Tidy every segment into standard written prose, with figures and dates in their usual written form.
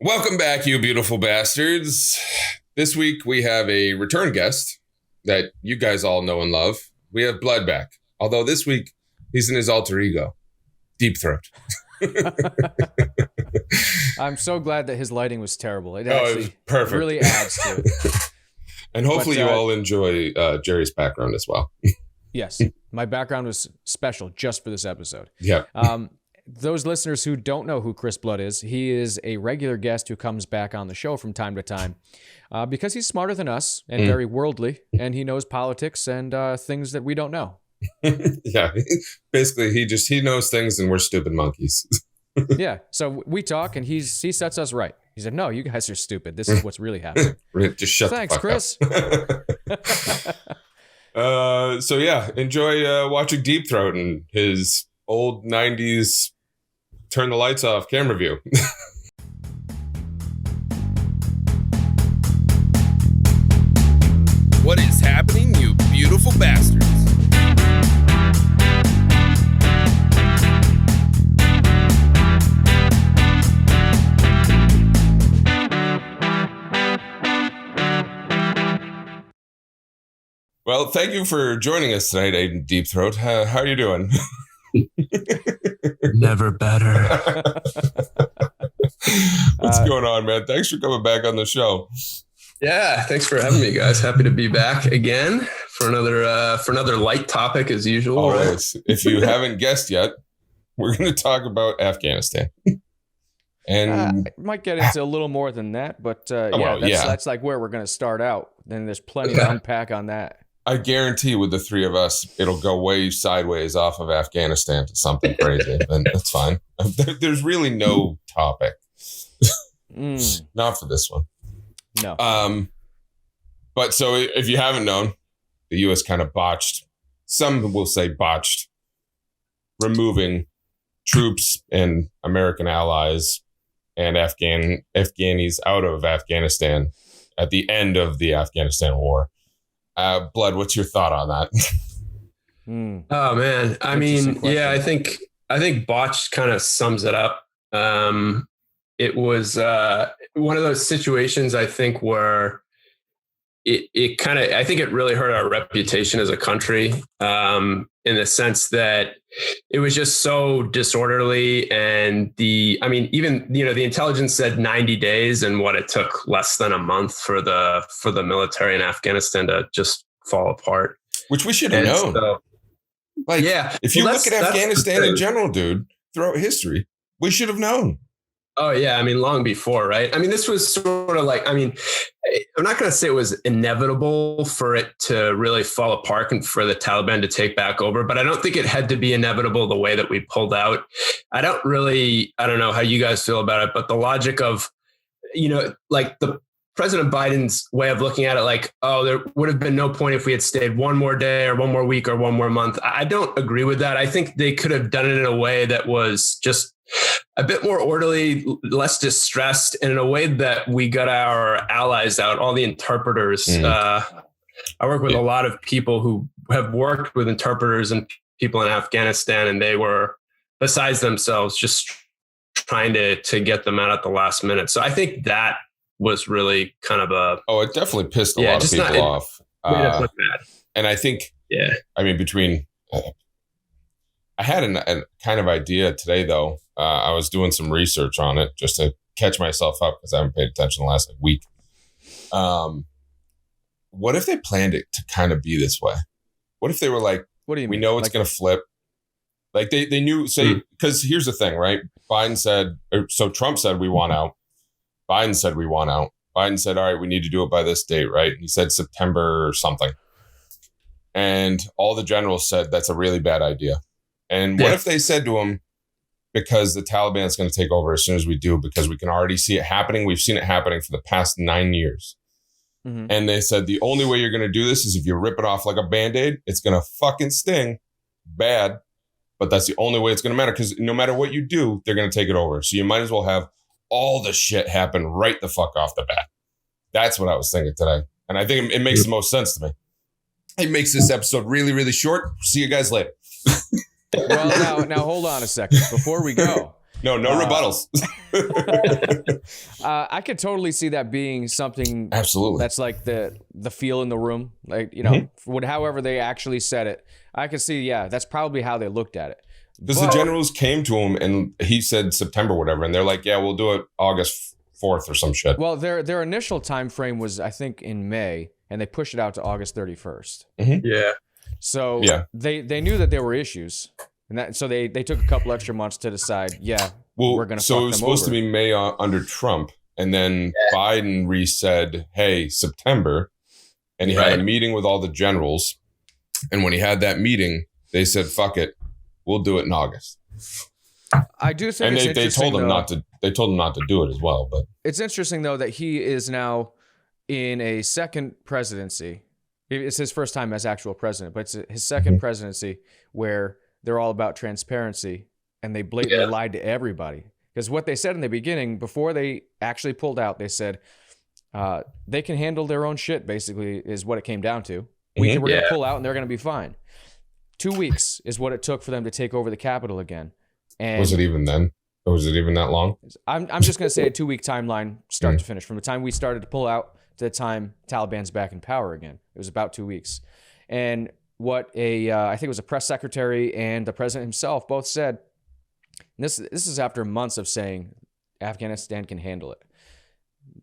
Welcome back, you beautiful bastards. This week we have a return guest that you guys all know and love. We have Blood back. Although this week he's in his alter ego, Deep Throat. I'm so glad that his lighting was terrible. It was perfect. Really adds to it. And hopefully you all enjoy Jerry's background as well. Yes, my background was special just for this episode. Yeah. Those listeners who don't know who Chris Blood is, he is a regular guest who comes back on the show from time to time because he's smarter than us and very worldly, and he knows politics and things that we don't know. Yeah, basically he knows things and we're stupid monkeys. Yeah, so we talk and he sets us right. He said, "No, you guys are stupid. This is what's really happening." Just shut Thanks, the fuck Chris. Up. So yeah, enjoy watching Deep Throat and his old 90s turn the lights off camera view. What is happening, you beautiful bastards? Well, thank you for joining us tonight, Aiden Deep Throat. How are you doing? Never better. What's going on, man? Thanks for coming back on the show. Yeah, thanks for having me, guys. Happy to be back again for another light topic as usual. Always. If you haven't guessed yet, we're going to talk about Afghanistan. And I might get into a little more than that, but that's like where we're going to start out. Then there's plenty to unpack on that. I guarantee with the three of us, it'll go way sideways off of Afghanistan to something crazy. And that's fine. There's really no topic. Not for this one. No. But so if you haven't known, the U.S. kind of botched, some will say botched, removing troops and American allies and Afghanis out of Afghanistan at the end of the Afghanistan war. Blood, what's your thought on that? Oh man, I mean, yeah, I think botched kind of sums it up. It was one of those situations, I think, where it kind of, I think it really hurt our reputation as a country, in the sense that it was just so disorderly. And the intelligence said 90 days, and what it took less than a month for the military in Afghanistan to just fall apart. Which we should have known. So, if you look at Afghanistan in general, dude, throughout history, we should have known. Oh, yeah. I mean, long before, right? I mean, this was sort of like, I mean, I'm not going to say it was inevitable for it to really fall apart and for the Taliban to take back over, but I don't think it had to be inevitable the way that we pulled out. I don't know how you guys feel about it, but the logic of, like the President Biden's way of looking at it, like, oh, there would have been no point if we had stayed one more day or one more week or one more month. I don't agree with that. I think they could have done it in a way that was just a bit more orderly, less distressed, and in a way that we got our allies out, all the interpreters. I work with a lot of people who have worked with interpreters and people in Afghanistan, and they were besides themselves, just trying to get them out at the last minute. So I think that was really kind of it definitely pissed a lot of people off. And I think, I mean, I had a kind of idea today, though. I was doing some research on it just to catch myself up because I haven't paid attention the last week. What if they planned it to kind of be this way? What if they were like, what do you we mean? know it's going to flip. Like they knew, because here's the thing, right? Trump said we want out. Biden said we want out. Biden said, all right, we need to do it by this date, right? And he said September or something. And all the generals said that's a really bad idea. And what if they said to him, because the Taliban is going to take over as soon as we do, because we can already see it happening. We've seen it happening for the past 9 years. Mm-hmm. And they said, the only way you're going to do this is if you rip it off like a bandaid. It's going to fucking sting bad, but that's the only way it's going to matter, because no matter what you do, they're going to take it over. So you might as well have all the shit happen right the fuck off the bat. That's what I was thinking today. And I think it makes the most sense to me. It makes this episode really, really short. See you guys later. Well, now hold on a second. Before we go, No rebuttals. I could totally see that being something. Absolutely. That's like the feel in the room, like, you know, however they actually said it. I could see, yeah, that's probably how they looked at it. Because the generals came to him and he said September, whatever, and they're like, yeah, we'll do it August 4th or some shit. Well, their initial time frame was, I think, in May, and they pushed it out to August 31st. Yeah. So they knew that there were issues, and so they took a couple extra months to decide. Yeah, we're gonna. So it was supposed to be May under Trump, and then Biden said, "Hey, September," and he had a meeting with all the generals, and when he had that meeting, they said, "Fuck it, we'll do it in August." I do think, and they told him not to. They told him not to do it as well. But it's interesting though that he is now in a second presidency. It's his first time as actual president, but it's his second presidency where they're all about transparency, and they blatantly lied to everybody. Because what they said in the beginning, before they actually pulled out, they said they can handle their own shit, basically, is what it came down to. We're going to pull out, and they're going to be fine. 2 weeks is what it took for them to take over the Capitol again. And was it even then? Or was it even that long? I'm just going to say a 2 week timeline, start to finish, from the time we started to pull out to the time Taliban's back in power again. It was about 2 weeks. And what I think it was a press secretary and the president himself both said, and this is after months of saying Afghanistan can handle it.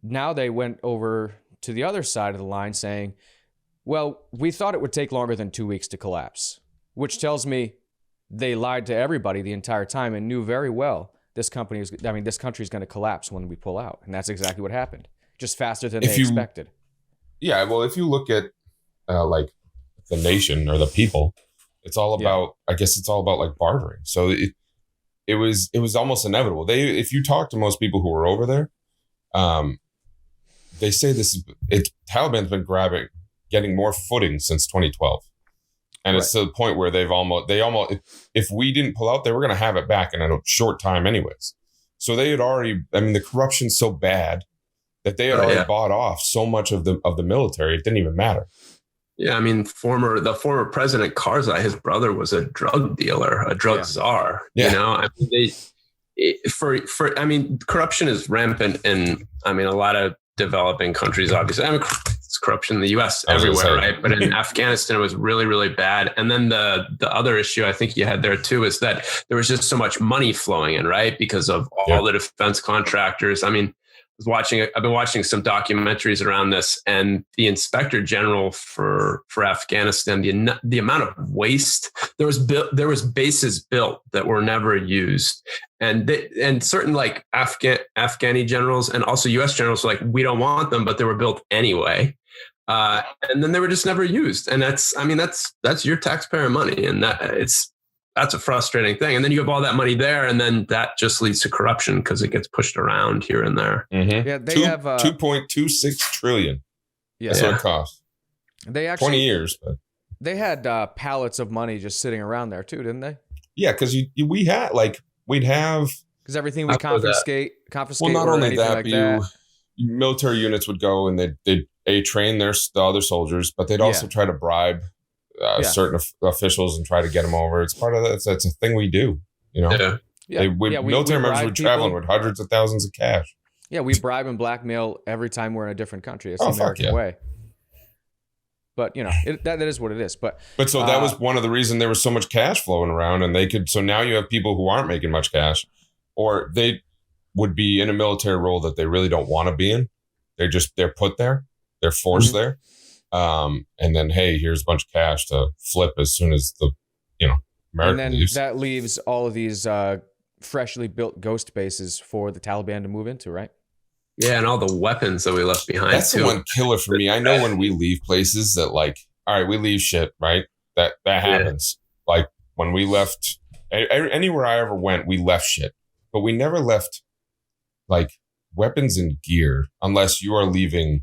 Now they went over to the other side of the line saying, well, we thought it would take longer than 2 weeks to collapse, which tells me they lied to everybody the entire time and knew very well this country is going to collapse when we pull out. And that's exactly what happened. Just faster than they expected. Yeah, well, if you look at like the nation or the people, it's all about. I guess it's all about like bartering. So it was almost inevitable. If you talk to most people who were over there, they say Taliban's been getting more footing since 2012, and it's to the point where they almost if we didn't pull out, they were going to have it back in a short time, anyways. So they had already. I mean, the corruption's so bad that they had already bought off so much of the military, it didn't even matter. Yeah, I mean, the former president Karzai, his brother was a drug dealer, a drug czar. Yeah. You know, I mean, corruption is rampant in, I mean, a lot of developing countries. Obviously, I mean, it's corruption in the U.S. everywhere, right? But in Afghanistan, it was really, really bad. And then the other issue I think you had there too is that there was just so much money flowing in, right, because of all the defense contractors. I mean, I've been watching some documentaries around this, and the inspector general for Afghanistan, the amount of waste there was bases built that were never used, and certain like Afghani generals and also U.S. generals were like, we don't want them, but they were built anyway, and then they were just never used. And that's your taxpayer money, and that's a frustrating thing. And then you have all that money there, and then that just leads to corruption because it gets pushed around here and there. Mm-hmm. Yeah, they have 2.26 trillion. Yeah, that's what it costs. They actually 20 years, but they had pallets of money just sitting around there too, didn't they? Yeah, because we'd have because everything we confiscate. Well, not only that, but military units would go and they'd train the other soldiers, but they'd also try to bribe certain officials and try to get them over. It's part of that. That's a thing we do, you know. Military members would travel with hundreds of thousands of cash. Yeah, we bribe and blackmail every time we're in a different country. It's the American way. But you know, that is what it is. But so that was one of the reasons there was so much cash flowing around, and they could. So now you have people who aren't making much cash, or they would be in a military role that they really don't want to be in. They're put there. They're forced there. And then, hey, here's a bunch of cash to flip as soon as American leaves. That leaves all of these freshly built ghost bases for the Taliban to move into, right? Yeah, and all the weapons that we left behind. That's the one killer for me. I know when we leave places that, like, all right, we leave shit, right? That happens. Like when we left, anywhere I ever went, we left shit, but we never left like weapons and gear unless you are leaving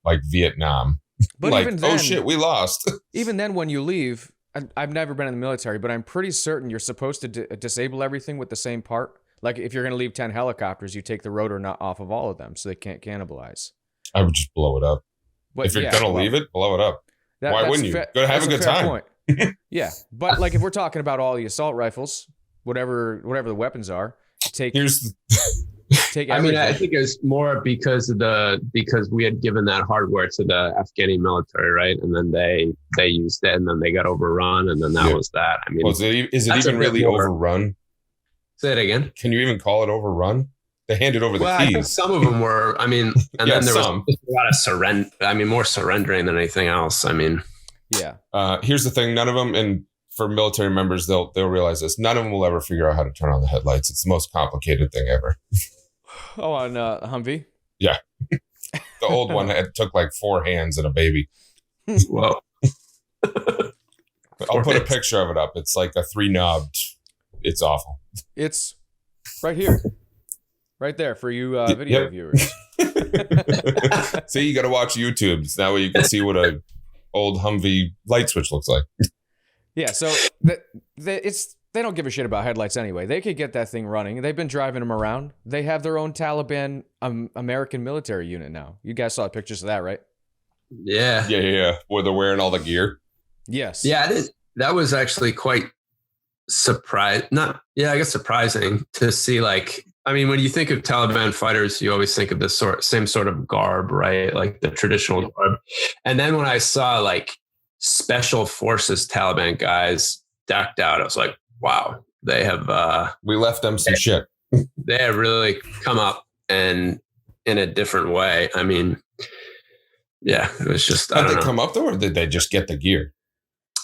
like Vietnam. But like, even then, oh shit, we lost. Even then, when you leave, I've never been in the military, but I'm pretty certain you're supposed to disable everything with the same part. Like if you're going to leave 10 helicopters, you take the rotor nut off of all of them so they can't cannibalize. I would just blow it up. But if you're going to leave it, blow it up. Why wouldn't you? Go have a good time. Point. Yeah. But like if we're talking about all the assault rifles, whatever the weapons are, take Here's take I mean, everything. I think it was more because we had given that hardware to the Afghani military, right? And then they used it, and then they got overrun, and then that was that. I mean, is it that's even a bit really more- overrun? Say it again. Can you even call it overrun? They handed over the Well, I think keys. some of them were. I mean, and Yeah, then there was some. just a lot of surrender. I mean, more surrendering than anything else. I mean, Yeah. Here's the thing: none of them, and for military members, they'll realize this. None of them will ever figure out how to turn on the headlights. It's the most complicated thing ever. Oh, on Humvee. Yeah, the old one took like 4 hands and a baby. well, I'll put a picture of it up. It's like a 3-knobbed. It's awful. It's right here, right there for you video Yep. viewers. See, you got to watch YouTube. So that way you can see what a old Humvee light switch looks like. Yeah, so they don't give a shit about headlights anyway. They could get that thing running. They've been driving them around. They have their own Taliban American military unit now. You guys saw pictures of that, right? yeah, Yeah. Where they're wearing all the gear. Yes. yeah. That was actually quite surprising. I guess surprising to see. Like, I mean, when you think of Taliban fighters, you always think of the same sort of garb, right? Like the traditional garb. And then when I saw like special forces Taliban guys decked out, I was like, wow, they have We left them some shit. they have really come up and in a different way. I mean, yeah, it was just I How'd don't they know. come up though, or did they just get the gear?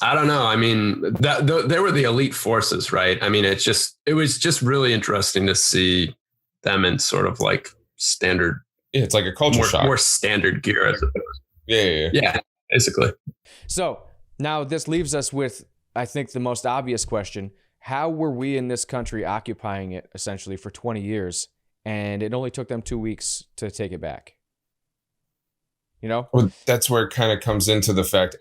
I don't know. I mean, they were the elite forces, right? I mean, it was just really interesting to see them in sort of like standard, Yeah, it's like a culture shock. more standard gear, I suppose. Yeah. Yeah, basically. So now this leaves us with, I think, the most obvious question. How were we in this country occupying it essentially for 20 years and it only took them 2 weeks to take it back? You know? Well, that's where it kind of comes into the fact,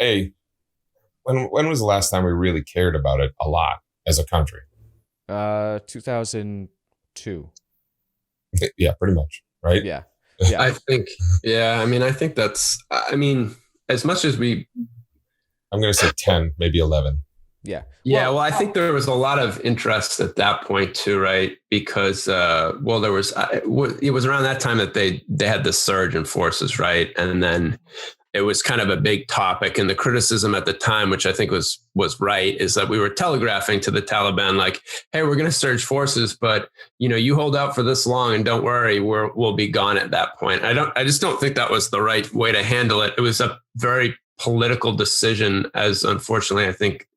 when was the last time we really cared about it a lot as a country? 2002. Yeah, pretty much. Right? Yeah. I think, I mean, I think that's, I mean, as much as we, I'm going to say 10, maybe 11. Yeah. well, I think there was a lot of interest at that point too, right? Because, there was, it was around that time that they had the surge in forces, right? And then it was kind of a big topic, and the criticism at the time, which I think was right, is that we were telegraphing to the Taliban, like, hey, we're going to surge forces, but you hold out for this long and don't worry, we'll be gone at that point. I just don't think that was the right way to handle it. It was a very political decision, as unfortunately, I think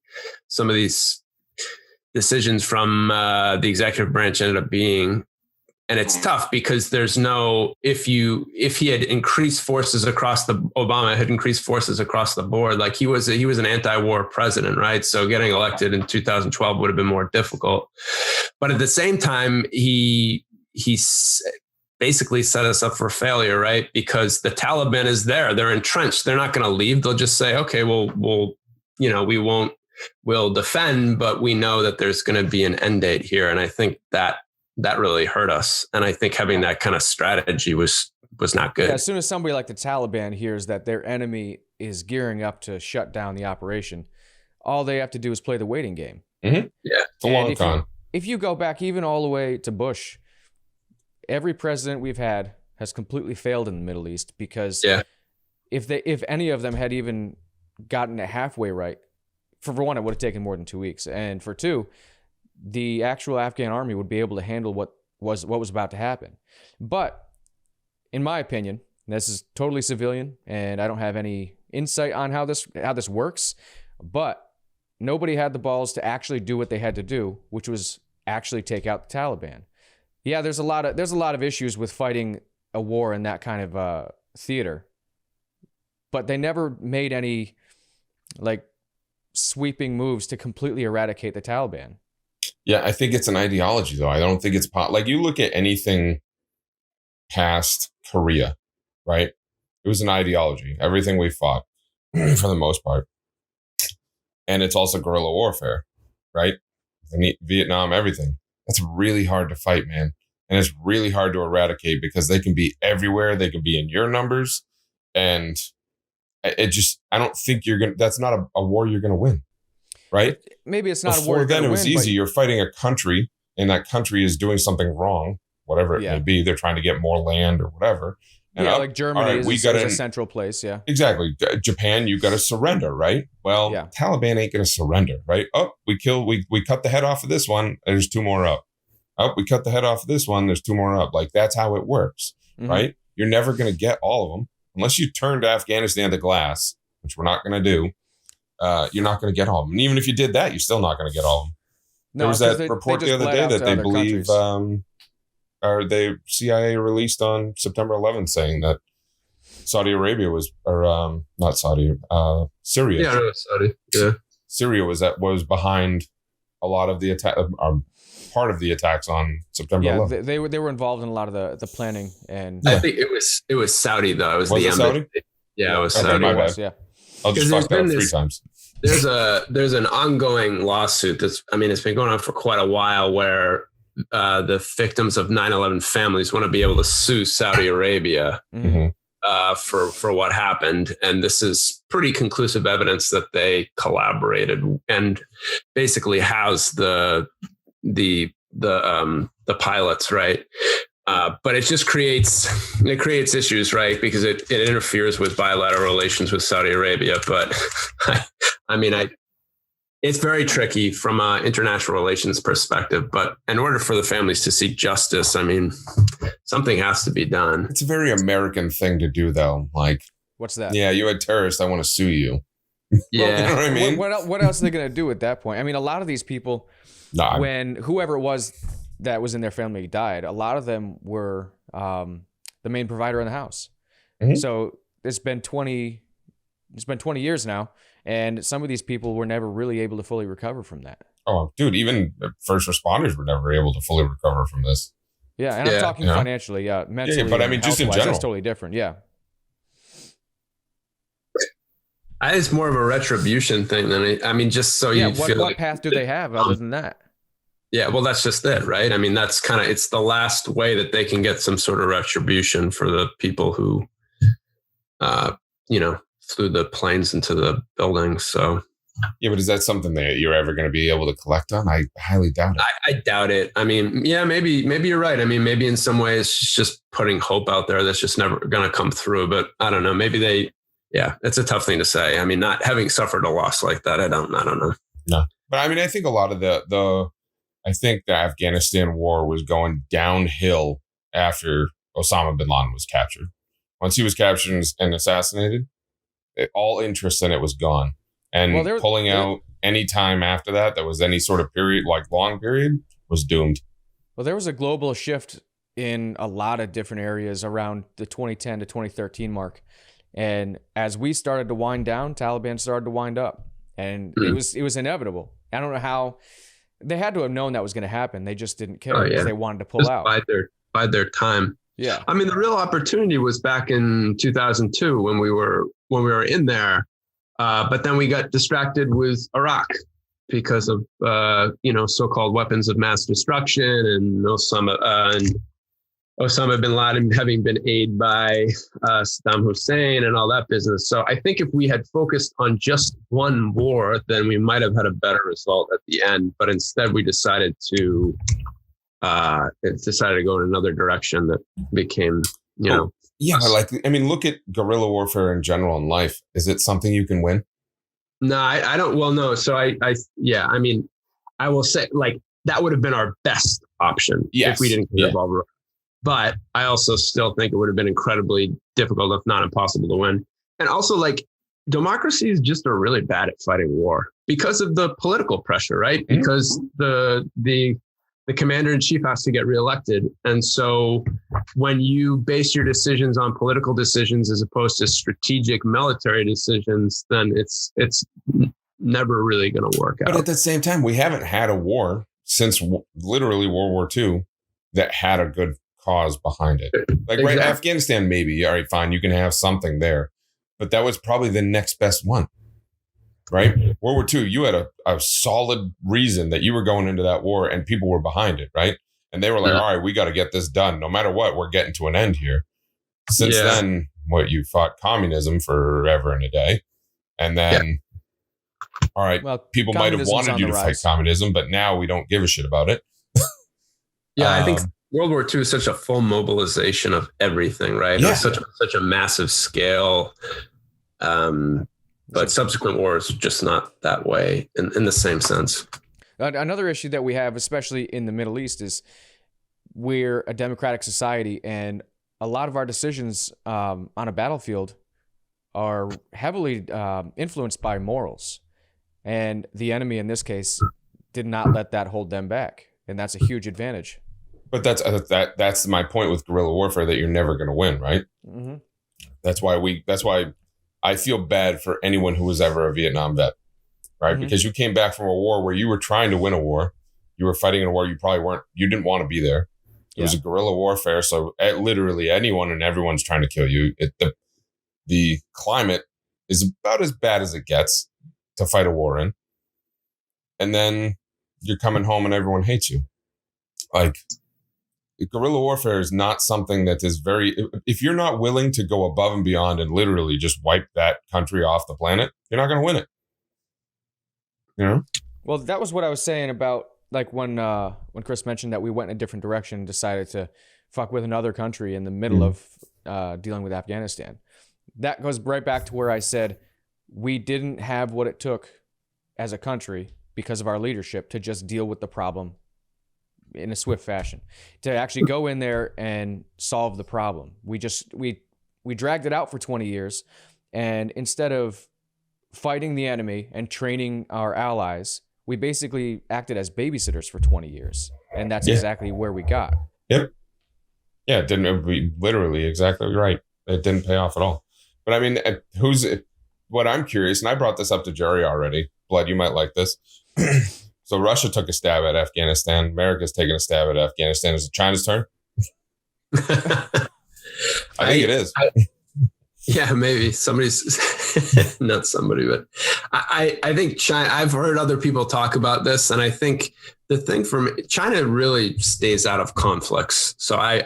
some of these decisions from the executive branch ended up being. And it's tough because there's no, if he had increased forces Obama had increased forces across the board, like he was an anti-war president, right? So getting elected in 2012 would have been more difficult. But at the same time, he basically set us up for failure, right? Because the Taliban is there. They're entrenched. They're not going to leave. They'll just say, okay, we'll we'll defend, but we know that there's going to be an end date here. And I think that really hurt us. And I think having that kind of strategy was not good. Yeah, as soon as somebody like the Taliban hears that their enemy is gearing up to shut down the operation, all they have to do is play the waiting game. Mm-hmm. Yeah. It's a long con. If you go back even all the way to Bush, every president we've had has completely failed in the Middle East because if any of them had even gotten it halfway right, for one, it would have taken more than 2 weeks. And for two, the actual Afghan army would be able to handle what was about to happen. But in my opinion, this is totally civilian, and I don't have any insight on how this works, but nobody had the balls to actually do what they had to do, which was actually take out the Taliban. Yeah, there's a lot of issues with fighting a war in that kind of theater, but they never made any like sweeping moves to completely eradicate the Taliban. Yeah, I think it's an ideology, though. I don't think it's like you look at anything past Korea, right? It was an ideology. Everything we fought, for the most part, and it's also guerrilla warfare, right? Vietnam, everything. That's really hard to fight, man, and it's really hard to eradicate because they can be everywhere. They can be in your numbers, and I don't think you're gonna. That's not a war you're gonna win. Right? Maybe it's not Before a war. then, it was win, easy. You're fighting a country and that country is doing something wrong, whatever it may be, they're trying to get more land or whatever. And like Germany is a central place. Yeah, exactly. Japan, you got to surrender, right? Well, Taliban ain't going to surrender, right? Oh, we cut the head off of this one. There's 2 more up. Oh, we cut the head off of this one. There's 2 more up. Like, that's how it works, right? You're never going to get all of them unless you turn to Afghanistan to glass, which we're not going to do. You're not going to get all of them. And even if you did that, you're still not going to get all of them. There was that report the other day that they believe, or the CIA released on September 11th saying that Saudi Arabia was, or not Saudi, Syria. Yeah, no, Saudi. Yeah, Syria was behind a lot of the attack, part of the attacks on September 11th. They were involved in a lot of the planning, and I think it was Saudi though. It was Saudi? Yeah, it was Saudi. My bad. I'll just fuck that 3 times. There's an ongoing lawsuit it's been going on for quite a while where the victims of 9/11 families want to be able to sue Saudi Arabia for what happened, and this is pretty conclusive evidence that they collaborated and basically housed the pilots, right? But it just creates issues, right? Because it interferes with bilateral relations with Saudi Arabia. But it's very tricky from an international relations perspective. But in order for the families to seek justice, something has to be done. It's a very American thing to do, though. Like, what's that? Yeah, you had terrorists. I want to sue you. Yeah, you know what I mean. What else are they going to do at that point? A lot of these people, when whoever it was that was in their family died, a lot of them were the main provider in the house. So it's been 20 years now, and some of these people were never really able to fully recover from that. Oh, dude, even first responders were never able to fully recover from this. Yeah, and I'm talking financially, mentally. Yeah, but just in general, that's totally different. Yeah. It's more of a retribution thing than just so you feel. What path do they have other than that? Yeah, well, that's just it, right? That's it's the last way that they can get some sort of retribution for the people who, flew the planes into the buildings. So, yeah, but is that something that you're ever going to be able to collect on? I highly doubt it. I doubt it. Maybe you're right. Maybe in some ways it's just putting hope out there that's just never going to come through. But I don't know. Maybe it's a tough thing to say. Not having suffered a loss like that, I don't know. No, but I think a lot of I think the Afghanistan war was going downhill after Osama bin Laden was captured. Once he was captured and assassinated, all interest in it was gone. And pulling out any time after that was any sort of period, like long period, was doomed. Well, there was a global shift in a lot of different areas around the 2010 to 2013 mark. And as we started to wind down, Taliban started to wind up. And it was inevitable. I don't know how. They had to have known that was going to happen. They just didn't care because they wanted to pull out. Bide their time. Yeah. The real opportunity was back in 2002 when we were in there. But then we got distracted with Iraq because of, so-called weapons of mass destruction and Osama bin Laden having been aided by Saddam Hussein and all that business. So I think if we had focused on just one war, then we might have had a better result at the end. But instead, we decided to go in another direction that became, Yeah, look at guerrilla warfare in general in life. Is it something you can win? No, I don't. Well, no. So I will say that would have been our best option if we didn't get involved. But I also still think it would have been incredibly difficult, if not impossible, to win. And also, democracies just are really bad at fighting war because of the political pressure, right? Mm-hmm. Because the commander in chief has to get reelected. And so when you base your decisions on political decisions as opposed to strategic military decisions, then it's never really going to work out. But at the same time, we haven't had a war since literally World War II that had a good cause behind it. Right, Afghanistan, maybe. All right, fine. You can have something there. But that was probably the next best one. Right? World War II, you had a solid reason that you were going into that war and people were behind it, right? And they were like, all right, we got to get this done. No matter what, we're getting to an end here. Since then, you fought communism forever and a day. And then, all right, people might have wanted you to fight communism, but now we don't give a shit about it. Yeah, I think World War II is such a full mobilization of everything, right? Yeah. It was such a massive scale. But subsequent wars just not that way in the same sense. Another issue that we have, especially in the Middle East, is we're a democratic society, and a lot of our decisions on a battlefield are heavily influenced by morals. And the enemy, in this case, did not let that hold them back. And that's a huge advantage. But that's my point with guerrilla warfare, that you're never going to win, right? Mm-hmm. That's why I feel bad for anyone who was ever a Vietnam vet, right? Mm-hmm. Because you came back from a war where you were trying to win a war. You were fighting in a war you didn't want to be there. It was a guerrilla warfare. So literally anyone and everyone's trying to kill you. The climate is about as bad as it gets to fight a war in. And then you're coming home and everyone hates you. Like, guerrilla warfare is not something that is if you're not willing to go above and beyond and literally just wipe that country off the planet, you're not going to win it. You know? Well, that was what I was saying about, like, when Chris mentioned that we went in a different direction and decided to fuck with another country in the middle of dealing with Afghanistan. That goes right back to where I said we didn't have what it took as a country because of our leadership to just deal with the problem in a swift fashion, to actually go in there and solve the problem. We dragged it out for 20 years, and instead of fighting the enemy and training our allies, we basically acted as babysitters for 20 years, and that's exactly where we got. Yep. Yeah, it didn't be literally exactly right. It didn't pay off at all. But I mean, what I'm curious, and I brought this up to Jerry already. Blood, you might like this. So Russia took a stab at Afghanistan. America's taking a stab at Afghanistan. Is it China's turn? I think it is. Yeah, maybe somebody's not somebody, but I think China. I've heard other people talk about this, and I think the thing for me, China really stays out of conflicts. So I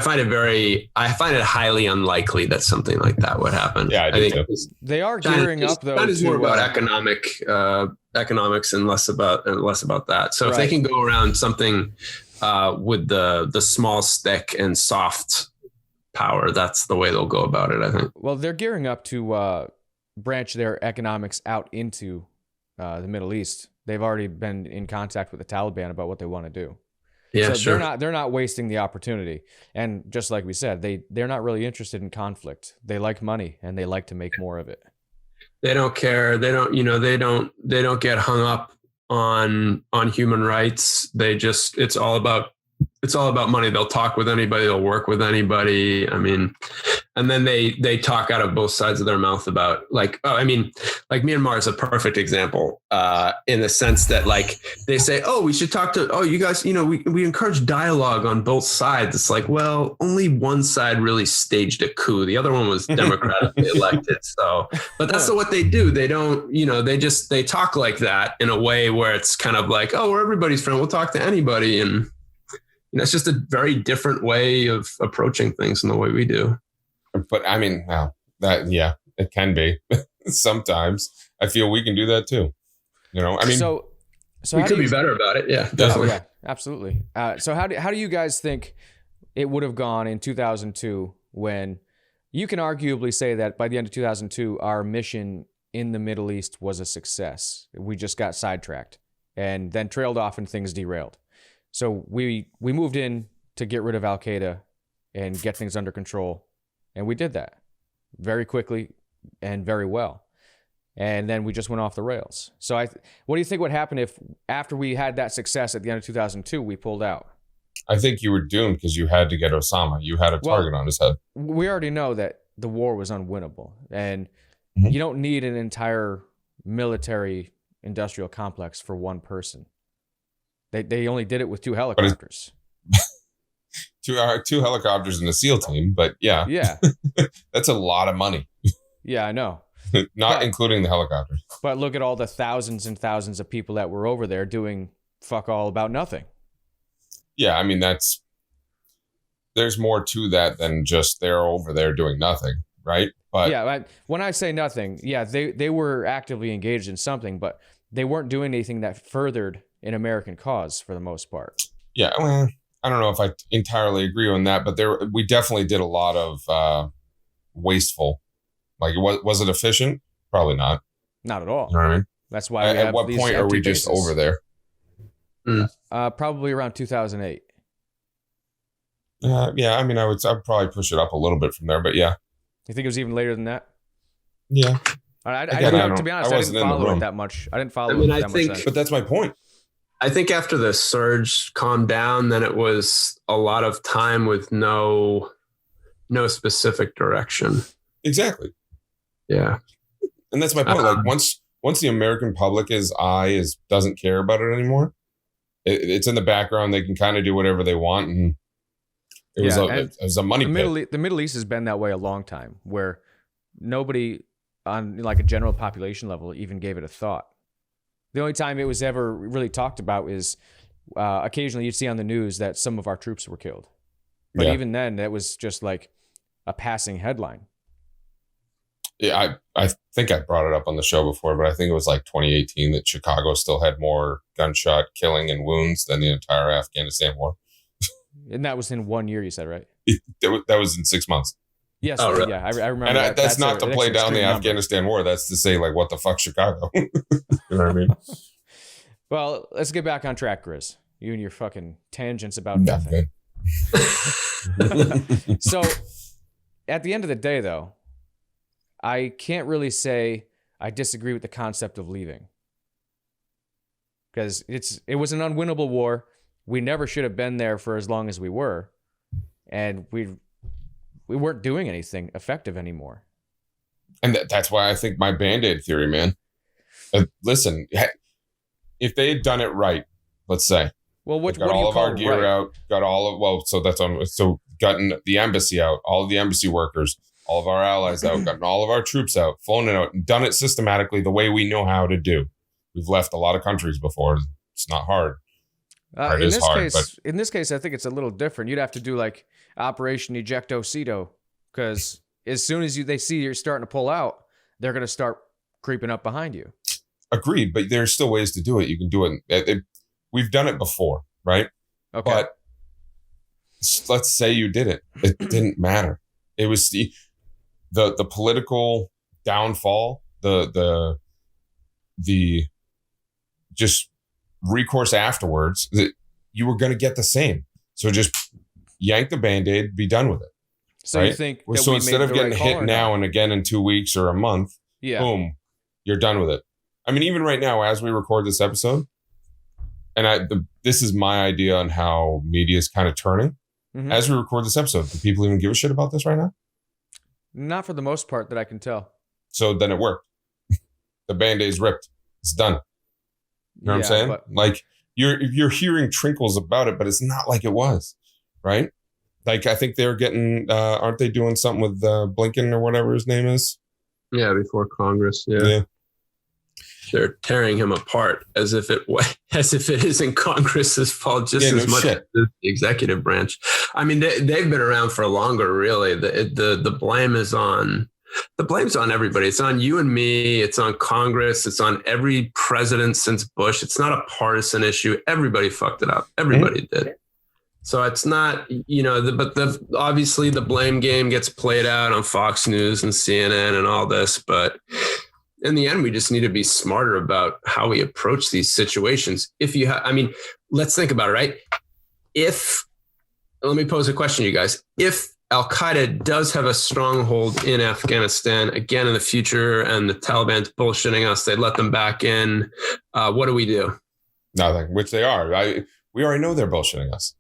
find it highly unlikely that something like that would happen. Yeah, I think they are gearing up though. China's more about economics and less about that. So if they can go around something with the small stick and soft power, that's the way they'll go about it, I think. Well, they're gearing up to branch their economics out into the Middle East. They've already been in contact with the Taliban about what they want to do. Yeah, so sure. They're not wasting the opportunity. And just like we said, they're not really interested in conflict. They like money and they like to make more of it. They don't care. They don't get hung up on human rights. It's all about money. They'll talk with anybody. They'll work with anybody. I mean, and then they talk out of both sides of their mouth about like Myanmar is a perfect example in the sense that like they say, oh, we should talk to, you guys, we encourage dialogue on both sides. It's like, well, only one side really staged a coup. The other one was democratically elected. So, but that's what they do. They don't, they talk like that in a way where it's kind of like, oh, we're everybody's friend. We'll talk to anybody. And it's just a very different way of approaching things than the way we do. But I mean, it can be. Sometimes I feel we can do that too. I mean, so we could be better about it. Yeah, definitely. Yeah, absolutely. So how do you guys think it would have gone in 2002 when you can arguably say that by the end of 2002, our mission in the Middle East was a success? We just got sidetracked and then trailed off and things derailed. So we moved in to get rid of Al-Qaeda and get things under control. And we did that very quickly and very well. And then we just went off the rails. So what do you think would happen if after we had that success at the end of 2002, we pulled out? I think you were doomed because you had to get Osama. You had a target on his head. We already know that the war was unwinnable. And you don't need an entire military industrial complex for one person. They only did it with 2 helicopters. Two helicopters and a SEAL team, but yeah, that's a lot of money. Yeah, I know. Not including the helicopters. But look at all the thousands and thousands of people that were over there doing fuck all about nothing. Yeah, I mean there's more to that than just they're over there doing nothing, right? But yeah, when I say nothing, they were actively engaged in something, but they weren't doing anything that furthered an American cause for the most part. Yeah, well, I don't know if I entirely agree on that, but we definitely did a lot of wasteful. Like, was it efficient? Probably not. Not at all. You know what I mean? That's why we At have what these point are empty we just bases. over there? Probably around 2008. Yeah, I mean, I'd probably push it up a little bit from there, but yeah. You think it was even later than that? Yeah. To be honest, I didn't follow it that much. I didn't follow it that much then. But that's my point. I think after the surge calmed down, then it was a lot of time with no specific direction. Exactly. Yeah. And that's my point. Like once the American public doesn't care about it anymore, it's in the background. They can kind of do whatever they want, and it was a money pit. The Middle East has been that way a long time, where nobody on like a general population level even gave it a thought. The only time it was ever really talked about is occasionally you'd see on the news that some of our troops were killed. But even then, that was just like a passing headline. Yeah, I think I brought it up on the show before, but I think it was like 2018 that Chicago still had more gunshot killing and wounds than the entire Afghanistan war. And that was in 1 year, you said, right? That was in 6 months. Yes, right. Yeah, I remember. And that's not to play down the Afghanistan war. That's to say, like, what the fuck, Chicago? You know what I mean? Well, let's get back on track, Grizz. You and your fucking tangents about nothing. So, at the end of the day, though, I can't really say I disagree with the concept of leaving, because it was an unwinnable war. We never should have been there for as long as we were, and we weren't doing anything effective anymore. And that's why I think my Band-Aid theory, man. Listen, if they had done it right, let's say. Well, what got do all you of call our gear right? out, got all of, well, so that's on, so gotten the embassy out, all of the embassy workers, all of our allies out, gotten all of our troops out, flown it out, and done it systematically the way we know how to do. We've left a lot of countries before. It's not hard. In this case, I think it's a little different. You'd have to do like Operation Ejecto, because as soon as they see you're starting to pull out, they're going to start creeping up behind you. Agreed, but there's still ways to do it. You can do it. We've done it before, right? Okay. But let's say you did it. It didn't matter. It was the political downfall, the just recourse afterwards, that you were going to get the same. So just yank the Band-Aid, be done with it. So right? You think so instead of getting hit now and again in 2 weeks or a month, boom, you're done with it. I mean, even right now, as we record this episode, and this is my idea on how media is kind of turning. Mm-hmm. As we record this episode, do people even give a shit about this right now? Not for the most part that I can tell. So then it worked. The Band-Aid's ripped. It's done. You know what I'm saying? But like you're hearing trinkles about it, but it's not like it was, right? Like I think they're getting, aren't they doing something with Blinken or whatever his name is? Yeah, before Congress. Yeah. They're tearing him apart as if it isn't Congress's fault just as much as the executive branch. I mean, they've been around for longer. Really, the blame is on. The blame's on everybody. It's on you and me. It's on Congress. It's on every president since Bush. It's not a partisan issue. Everybody fucked it up. Everybody did. So it's not, obviously the blame game gets played out on Fox News and CNN and all this. But in the end, we just need to be smarter about how we approach these situations. Let's think about it, right? Let me pose a question to you guys. If Al-Qaeda does have a stronghold in Afghanistan again in the future, and the Taliban's bullshitting us, they let them back in. What do we do? Nothing, which they are. We already know they're bullshitting us.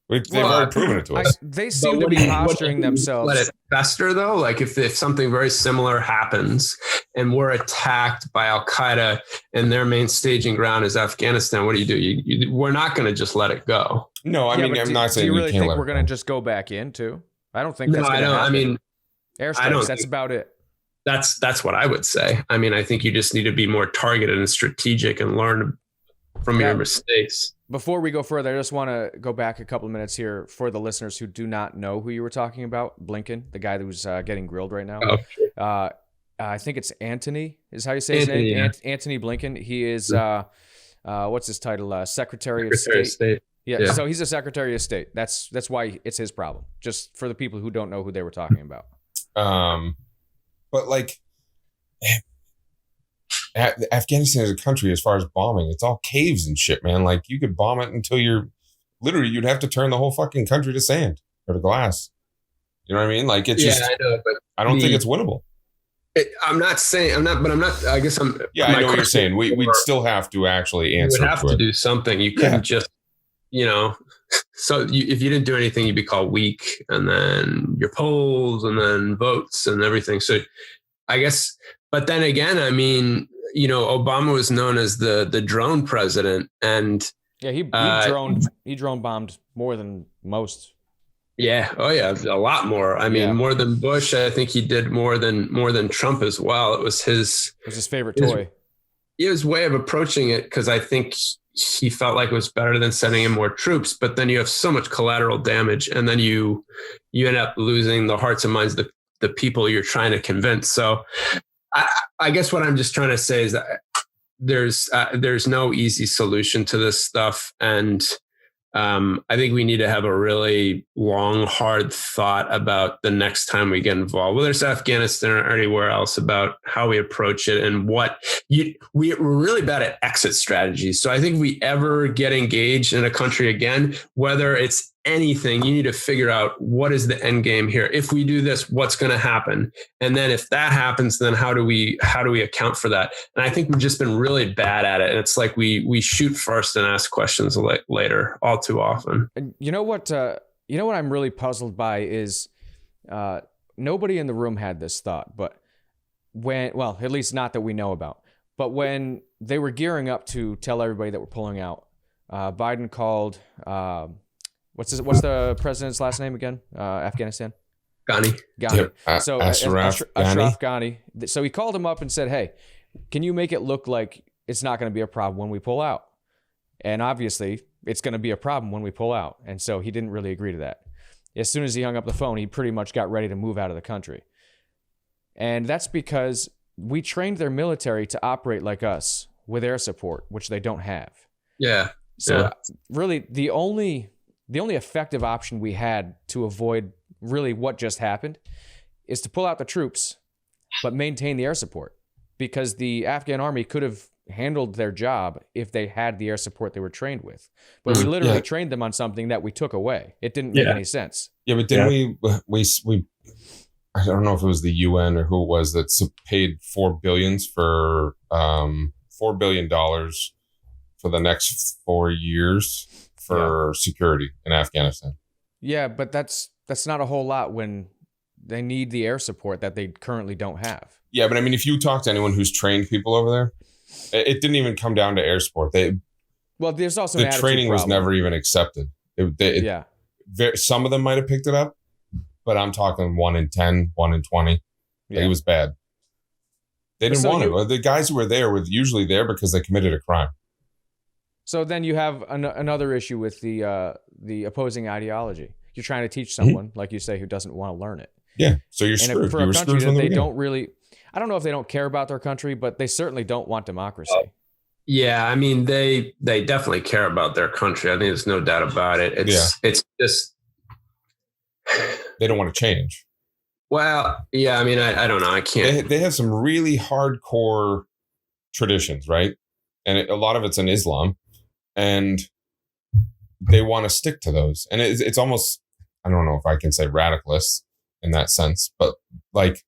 They've already proven it to us. They seem to be posturing themselves. Let it fester, though? Like if something very similar happens and we're attacked by Al-Qaeda and their main staging ground is Afghanistan, what do? We're not going to just let it go. No, I mean, I'm not saying do you really can't think we're going to just go back in too? I don't think that's going to happen. I mean, airstrikes, that's about it. That's what I would say. I mean, I think you just need to be more targeted and strategic and learn from your mistakes. Before we go further, I just want to go back a couple of minutes here for the listeners who do not know who you were talking about. Blinken, the guy that was getting grilled right now. Oh, sure. I think it's Antony is how you say his name. Yeah. Antony Blinken. He is, what's his title? Secretary of State. Yeah, so he's a Secretary of State. That's why it's his problem. Just for the people who don't know who they were talking about. But like, Afghanistan as a country, as far as bombing, it's all caves and shit, man. Like, you could bomb it until you'd have to turn the whole fucking country to sand or to glass. You know what I mean? Like, it's just, I know, but I don't think it's winnable. I guess I'm. Yeah, I know what you're saying. We'd still have to actually answer. You would have to do something. You couldn't just, so if you didn't do anything, you'd be called weak, and then your polls, and then votes, and everything. So I guess, but then again, I mean, Obama was known as the drone president, and he drone bombed more than most. Yeah. Oh yeah. A lot more. I mean, more than Bush. I think he did more than Trump as well. It was his favorite toy. His way of approaching it, because I think he felt like it was better than sending in more troops. But then you have so much collateral damage, and then you end up losing the hearts and minds of the people you're trying to convince. So I guess what I'm just trying to say is that there's no easy solution to this stuff, and I think we need to have a really long, hard thought about the next time we get involved, whether it's Afghanistan or anywhere else, about how we approach it and we're really bad at exit strategies. So I think if we ever get engaged in a country again, whether it's anything, you need to figure out what is the end game here. If we do this, what's going to happen? And then if that happens, then how do we account for that? And I think we've just been really bad at it. And it's like we shoot first and ask questions later all too often. You know what I'm really puzzled by is nobody in the room had this thought, but at least not that we know about, but when they were gearing up to tell everybody that we're pulling out, Biden called, what's the president's last name again? Afghanistan? Ghani. Yep. So Ashraf Ghani. So he called him up and said, hey, can you make it look like it's not going to be a problem when we pull out? And obviously it's going to be a problem when we pull out. And so he didn't really agree to that. As soon as he hung up the phone, he pretty much got ready to move out of the country. And that's because we trained their military to operate like us with air support, which they don't have. Yeah. So really the only effective option we had to avoid really what just happened is to pull out the troops, but maintain the air support, because the Afghan army could have handled their job if they had the air support they were trained with. But we literally trained them on something that we took away. It didn't make any sense. Yeah, but didn't we I don't know if it was the UN or who it was that paid $4 billion for $4 billion for the next 4 years for security in Afghanistan. Yeah, but that's not a whole lot when they need the air support that they currently don't have. Yeah, but I mean, if you talk to anyone who's trained people over there, it didn't even come down to air support. There's also the training was never even accepted. Some of them might have picked it up, but I'm talking 1 in 10, 1 in 20. Yeah. It was bad. They didn't want it. The guys who were there were usually there because they committed a crime. So then you have another issue with the opposing ideology. You're trying to teach someone, like you say, who doesn't want to learn it. Yeah, so you're screwed. For a country that they don't really, I don't know if they don't care about their country, but they certainly don't want democracy. Yeah, I mean, they definitely care about their country. I think there's no doubt about it. It's just they don't want to change. Well, yeah, I mean, I don't know. I can't. They have some really hardcore traditions, right? And a lot of it's in Islam, and they want to stick to those. And it's almost, I don't know if I can say radicalist in that sense, but like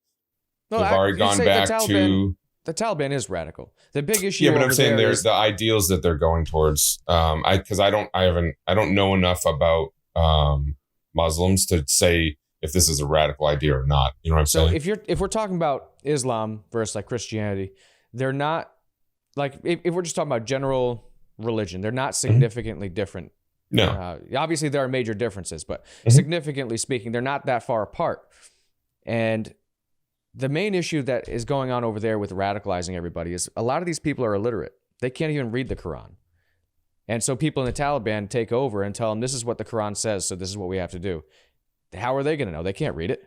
they've already gone back to. The Taliban is radical. The big issue. Yeah, but I'm saying there's the ideals that they're going towards. Because I don't know enough about Muslims to say if this is a radical idea or not. You know what I'm saying? So if we're talking about Islam versus like Christianity, they're not like if we're just talking about general religion, they're not significantly different. No. Obviously there are major differences, but significantly speaking, they're not that far apart. And the main issue that is going on over there with radicalizing everybody is a lot of these people are illiterate. They can't even read the Quran. And so people in the Taliban take over and tell them this is what the Quran says, so this is what we have to do. How are they going to know? They can't read it.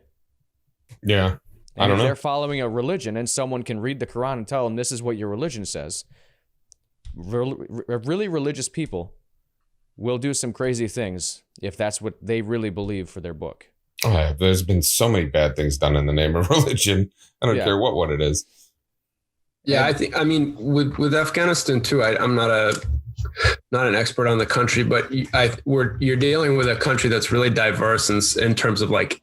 Yeah. I don't know. They're following a religion and someone can read the Quran and tell them this is what your religion says. Really religious people will do some crazy things if that's what they really believe for their book. Oh, yeah, there's been so many bad things done in the name of religion. I don't care what it is. Yeah, I mean, with Afghanistan too, I'm not an expert on the country, but you're dealing with a country that's really diverse in terms of like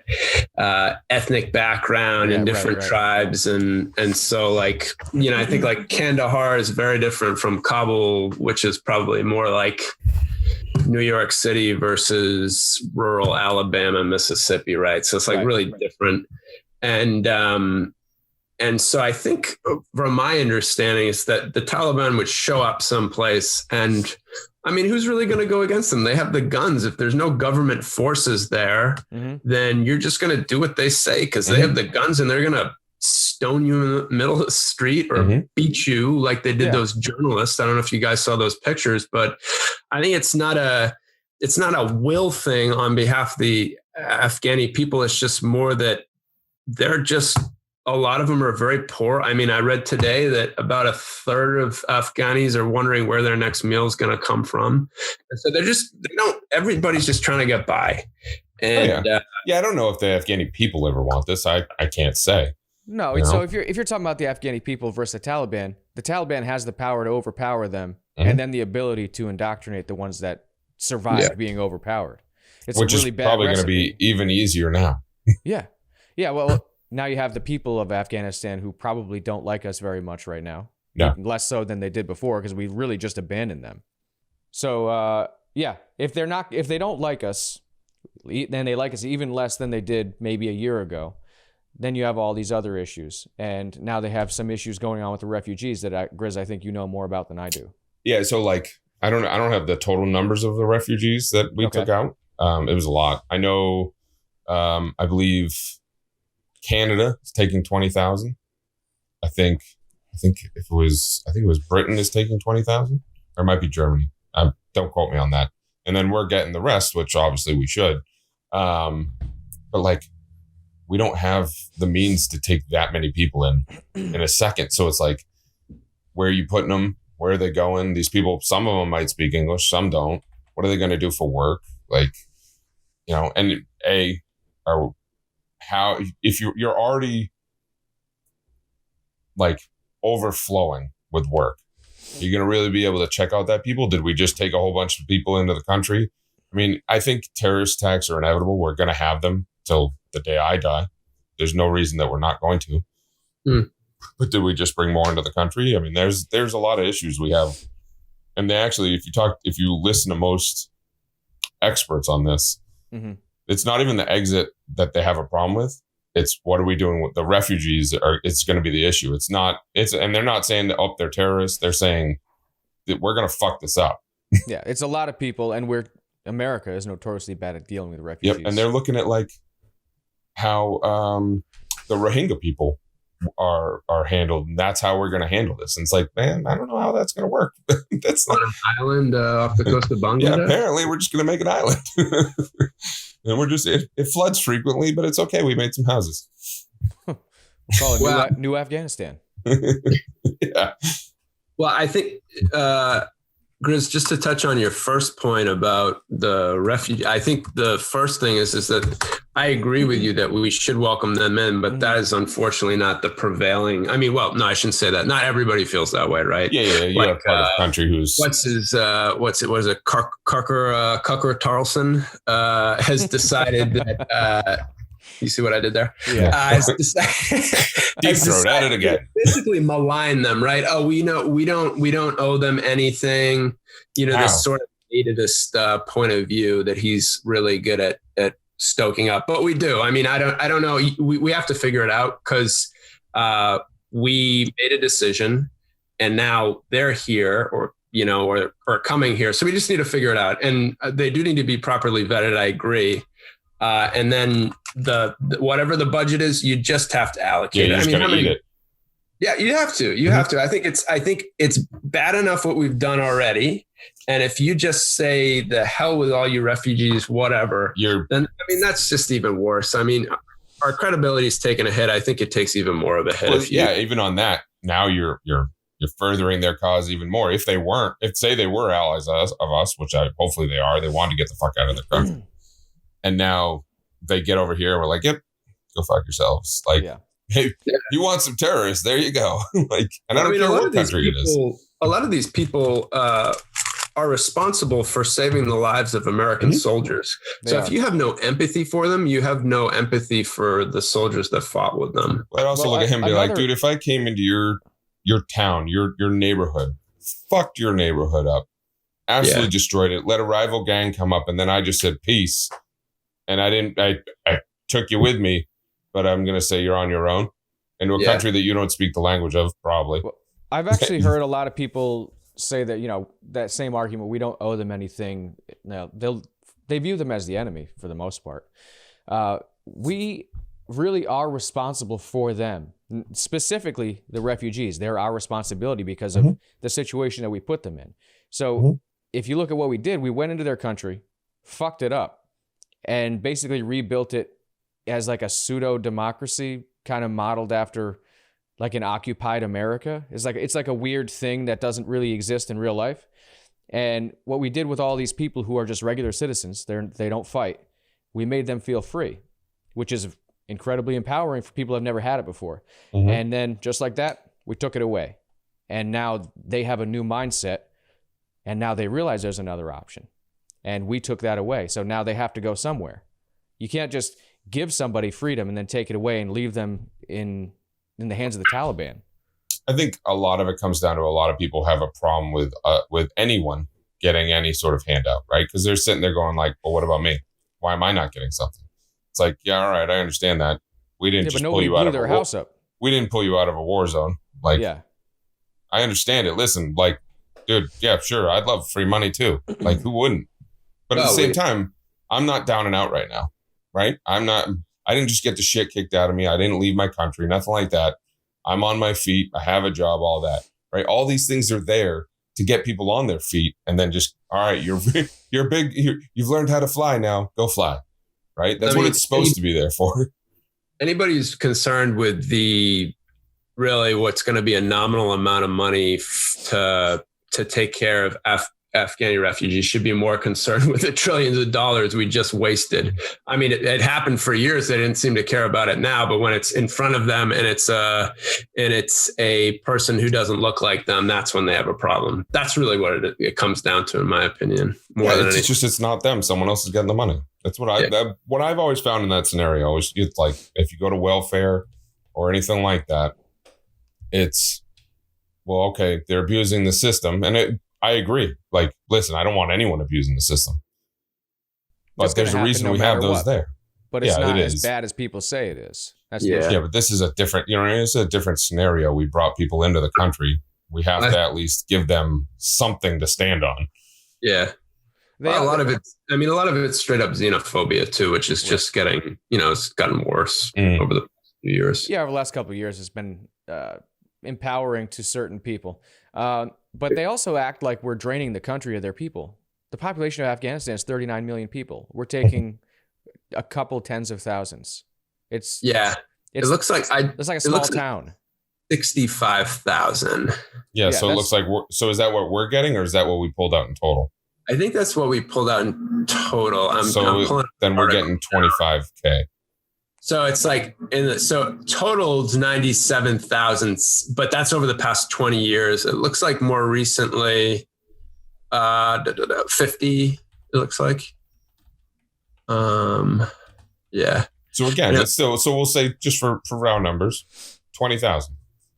ethnic background and different tribes, and so like, you know, I think like Kandahar is very different from Kabul, which is probably more like New York City versus rural Alabama, Mississippi, right? So it's like really different, and so I think from my understanding is that the Taliban would show up someplace, and I mean, who's really going to go against them? They have the guns. If there's no government forces there, then you're just going to do what they say because they have the guns, and they're going to stone you in the middle of the street or beat you like they did those journalists. I don't know if you guys saw those pictures, but I think it's not a will thing on behalf of the Afghani people. It's just more that they're just, a lot of them are very poor. I mean, I read today that about a third of Afghanis are wondering where their next meal is going to come from. And so everybody's just trying to get by. And I don't know if the Afghani people ever want this. I can't say. No. So if you're talking about the Afghani people versus the Taliban has the power to overpower them and then the ability to indoctrinate the ones that survived being overpowered. It's which a really is bad probably going to recipe. be even easier now. Yeah. Well, now you have the people of Afghanistan who probably don't like us very much right now. Yeah. Less so than they did before because we really just abandoned them. So, if they don't like us, then they like us even less than they did maybe a year ago. Then you have all these other issues. And now they have some issues going on with the refugees that, Grizz, I think you know more about than I do. Yeah. So like, I don't have the total numbers of the refugees that we took out. It was a lot. I know, I believe Canada is taking 20,000. I think it was Britain is taking 20,000, or it might be Germany. Don't quote me on that. And then we're getting the rest, which obviously we should. But like, we don't have the means to take that many people in a second. So it's like, where are you putting them? Where are they going? These people, some of them might speak English, some don't. What are they going to do for work? Like, you know, and how, if you're already like overflowing with work, you're going to really be able to check out that people? Did we just take a whole bunch of people into the country? I mean, I think terrorist attacks are inevitable. We're going to have them till the day I die. There's no reason that we're not going to. But did we just bring more into the country? I mean, there's a lot of issues we have. And they actually, if you listen to most experts on this, it's not even the exit that they have a problem with. It's what are we doing with the refugees? It's going to be the issue. And they're not saying that, they're terrorists. They're saying that we're going to fuck this up. Yeah, it's a lot of people, and America is notoriously bad at dealing with refugees. Yep, and they're looking at like how the Rohingya people are handled, and that's how we're going to handle this. And it's like, man, I don't know how that's going to work. That's not an island off the coast of Bangladesh. Yeah, apparently we're just going to make an island. And it floods frequently, but it's okay. We made some houses. We'll call it New Afghanistan. Yeah. Well, I think, Grizz, just to touch on your first point about the refugee, I think the first thing is that I agree with you that we should welcome them in, but that is unfortunately not the prevailing. I mean, well, no, I shouldn't say that. Not everybody feels that way, right? Yeah. You have part of the country who's what is it? Cucker Tarlson has decided that. You see what I did there? Yeah. Deep throat at it again. Basically malign them, right? Oh, we don't owe them anything. You know, this sort of nativist point of view that he's really good at stoking up. But we do. I mean, I don't know. We have to figure it out because we made a decision and now they're here or coming here. So we just need to figure it out. And they do need to be properly vetted. I agree. And then whatever the budget is, you just have to allocate it. I mean, eat it. Yeah, you have to. You have to. I think it's bad enough what we've done already. And if you just say the hell with all you refugees, whatever, then that's just even worse. I mean, our credibility is taking a hit. I think it takes even more of a hit. Well, even on that, now you're you're furthering their cause even more. If they weren't, say they were allies of us, which hopefully they are, they want to get the fuck out of their country. And now they get over here and we're like, yep, go fuck yourselves. Like, hey, you want some terrorists? There you go. Like, and I don't care what country it is. A lot of these people are responsible for saving the lives of American soldiers. So if you have no empathy for them, you have no empathy for the soldiers that fought with them. I'd also look at him and be like, dude, if I came into your town, your neighborhood, fucked your neighborhood up, absolutely destroyed it, let a rival gang come up, and then I just said peace, and I took you with me, but I'm going to say you're on your own into a country that you don't speak the language of, probably. Well, I've actually heard a lot of people say that, you know, that same argument, we don't owe them anything. No, they view them as the enemy for the most part. We really are responsible for them, specifically the refugees. They're our responsibility because of the situation that we put them in. So if you look at what we did, we went into their country, fucked it up, and basically rebuilt it as like a pseudo democracy, kind of modeled after like an occupied America. It's like a weird thing that doesn't really exist in real life. And what we did with all these people who are just regular citizens, they don't fight. We made them feel free, which is incredibly empowering for people who have never had it before. And then just like that, we took it away. And now they have a new mindset. And now they realize there's another option. And we took that away. So now they have to go somewhere. You can't just give somebody freedom and then take it away and leave them in the hands of the Taliban. I think a lot of it comes down to a lot of people have a problem with anyone getting any sort of handout, right? Because they're sitting there going like, well, what about me? Why am I not getting something? It's like, yeah, all right, I understand that. We didn't just pull you out of their house up. We didn't pull you out of a war zone. Like, I understand it. Listen, like, dude, yeah, sure, I'd love free money too. Like, who wouldn't? But at the same time, I'm not down and out right now, right? I didn't just get the shit kicked out of me. I didn't leave my country, nothing like that. I'm on my feet. I have a job, all that, right? All these things are there to get people on their feet and then just, all right, you've learned how to fly now, go fly, right? That's what it's supposed to be there for. Anybody who's concerned with what's going to be a nominal amount of money to take care of Afghani refugees should be more concerned with the trillions of dollars we just wasted. I mean, it happened for years. They didn't seem to care about it now, but when it's in front of them and it's a person who doesn't look like them, that's when they have a problem. That's really what it comes down to, in my opinion. It's not them. Someone else is getting the money. That's what what I've always found in that scenario is it's like if you go to welfare or anything like that, it's, well, okay, they're abusing the system, and I agree. Like, listen, I don't want anyone abusing the system. But there's a reason we have those there. But it's not as bad as people say it is. That's but this is a different, it's a different scenario. We brought people into the country. We have to at least give them something to stand on. Yeah. A lot of it's straight up xenophobia too, which is just getting, it's gotten worse over the past few years. Yeah, over the last couple of years, it's been empowering to certain people. But they also act like we're draining the country of their people. The population of Afghanistan is 39 million people. We're taking a couple tens of thousands. It looks like a small town. 65,000. Yeah, so it looks like so is that what we're getting, or is that what we pulled out in total? I think that's what we pulled out in total. Then we're getting 25K. So it's like total's 97,000, but that's over the past 20 years. It looks like more recently, 50. It looks like, yeah. So again, it's still. So we'll say just for round numbers, 20,000.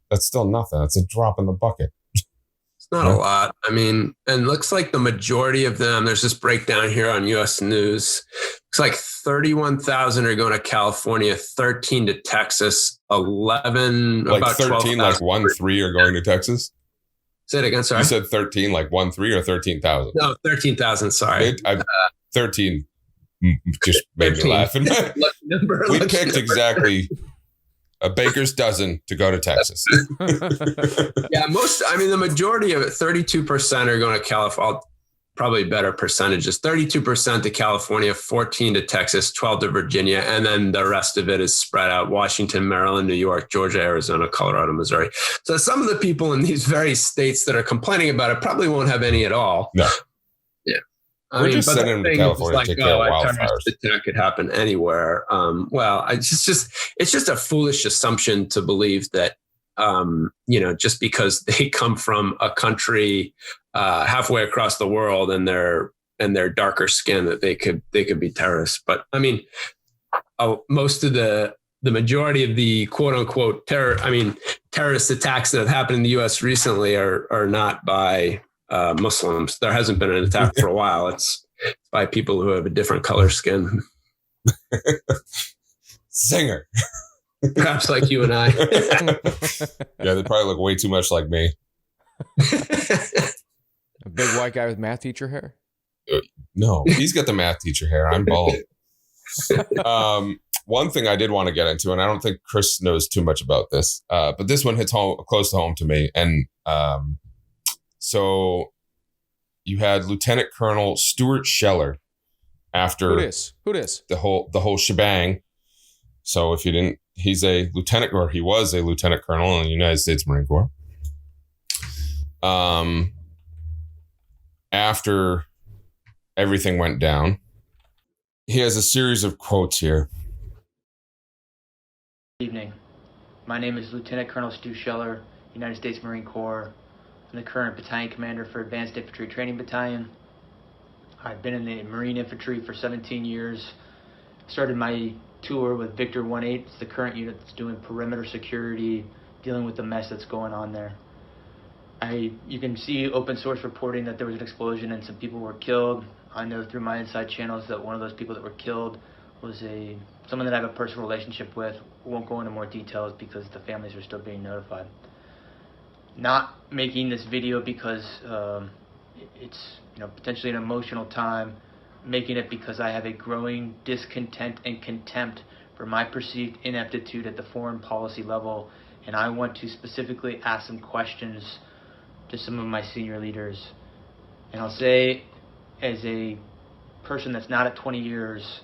That's still nothing. That's a drop in the bucket. Not a lot. I mean, and looks like the majority of them, there's this breakdown here on US News. Looks like 31,000 are going to California, 13 to Texas, 11, like about 13, 12, like 1-3 are going to Texas. Say it again, sorry. You said 13, like 1-3 or 13,000? No, 13,000, sorry. 13 just made 13. Me laugh. We picked exactly a baker's dozen to go to Texas. Yeah, the majority of it, 32% are going to California. probably better percentages. 32% to California, 14 to Texas, 12 to Virginia, and then the rest of it is spread out: Washington, Maryland, New York, Georgia, Arizona, Colorado, Missouri. So some of the people in these very states that are complaining about it probably won't have any at all. No. Yeah. We're just sending them to California to take care of wildfires. Terrorist attack could happen anywhere. Well, it's just a foolish assumption to believe that, just because they come from a country halfway across the world and they're darker skin, that they could be terrorists. But I mean, most of the majority of the quote unquote terrorist attacks that have happened in the U.S. recently are not by Muslims. There hasn't been an attack for a while. It's by people who have a different color skin. Singer. Perhaps like you and I. Yeah, they probably look way too much like me. A big white guy with math teacher hair? No, he's got the math teacher hair. I'm bald. One thing I did want to get into, and I don't think Chris knows too much about this, but this one hits close to home to me. And so you had Lieutenant Colonel Stu Sheller after Who dis? the whole shebang. So if you didn't, he was a lieutenant colonel in the United States Marine Corps. After everything went down, he has a series of quotes here. Good evening. My name is Lieutenant Colonel Stu Sheller, United States Marine Corps. I'm the current battalion commander for Advanced Infantry Training Battalion. I've been in the Marine Infantry for 17 years. Started my tour with Victor 1-8. It's the current unit that's doing perimeter security, dealing with the mess that's going on there. You can see open source reporting that there was an explosion and some people were killed. I know through my inside channels that one of those people that were killed was someone that I have a personal relationship with. We won't go into more details because the families are still being notified. Not making this video because it's potentially an emotional time. Making it because I have a growing discontent and contempt for my perceived ineptitude at the foreign policy level, and I want to specifically ask some questions to some of my senior leaders. And I'll say, as a person that's not at 20 years,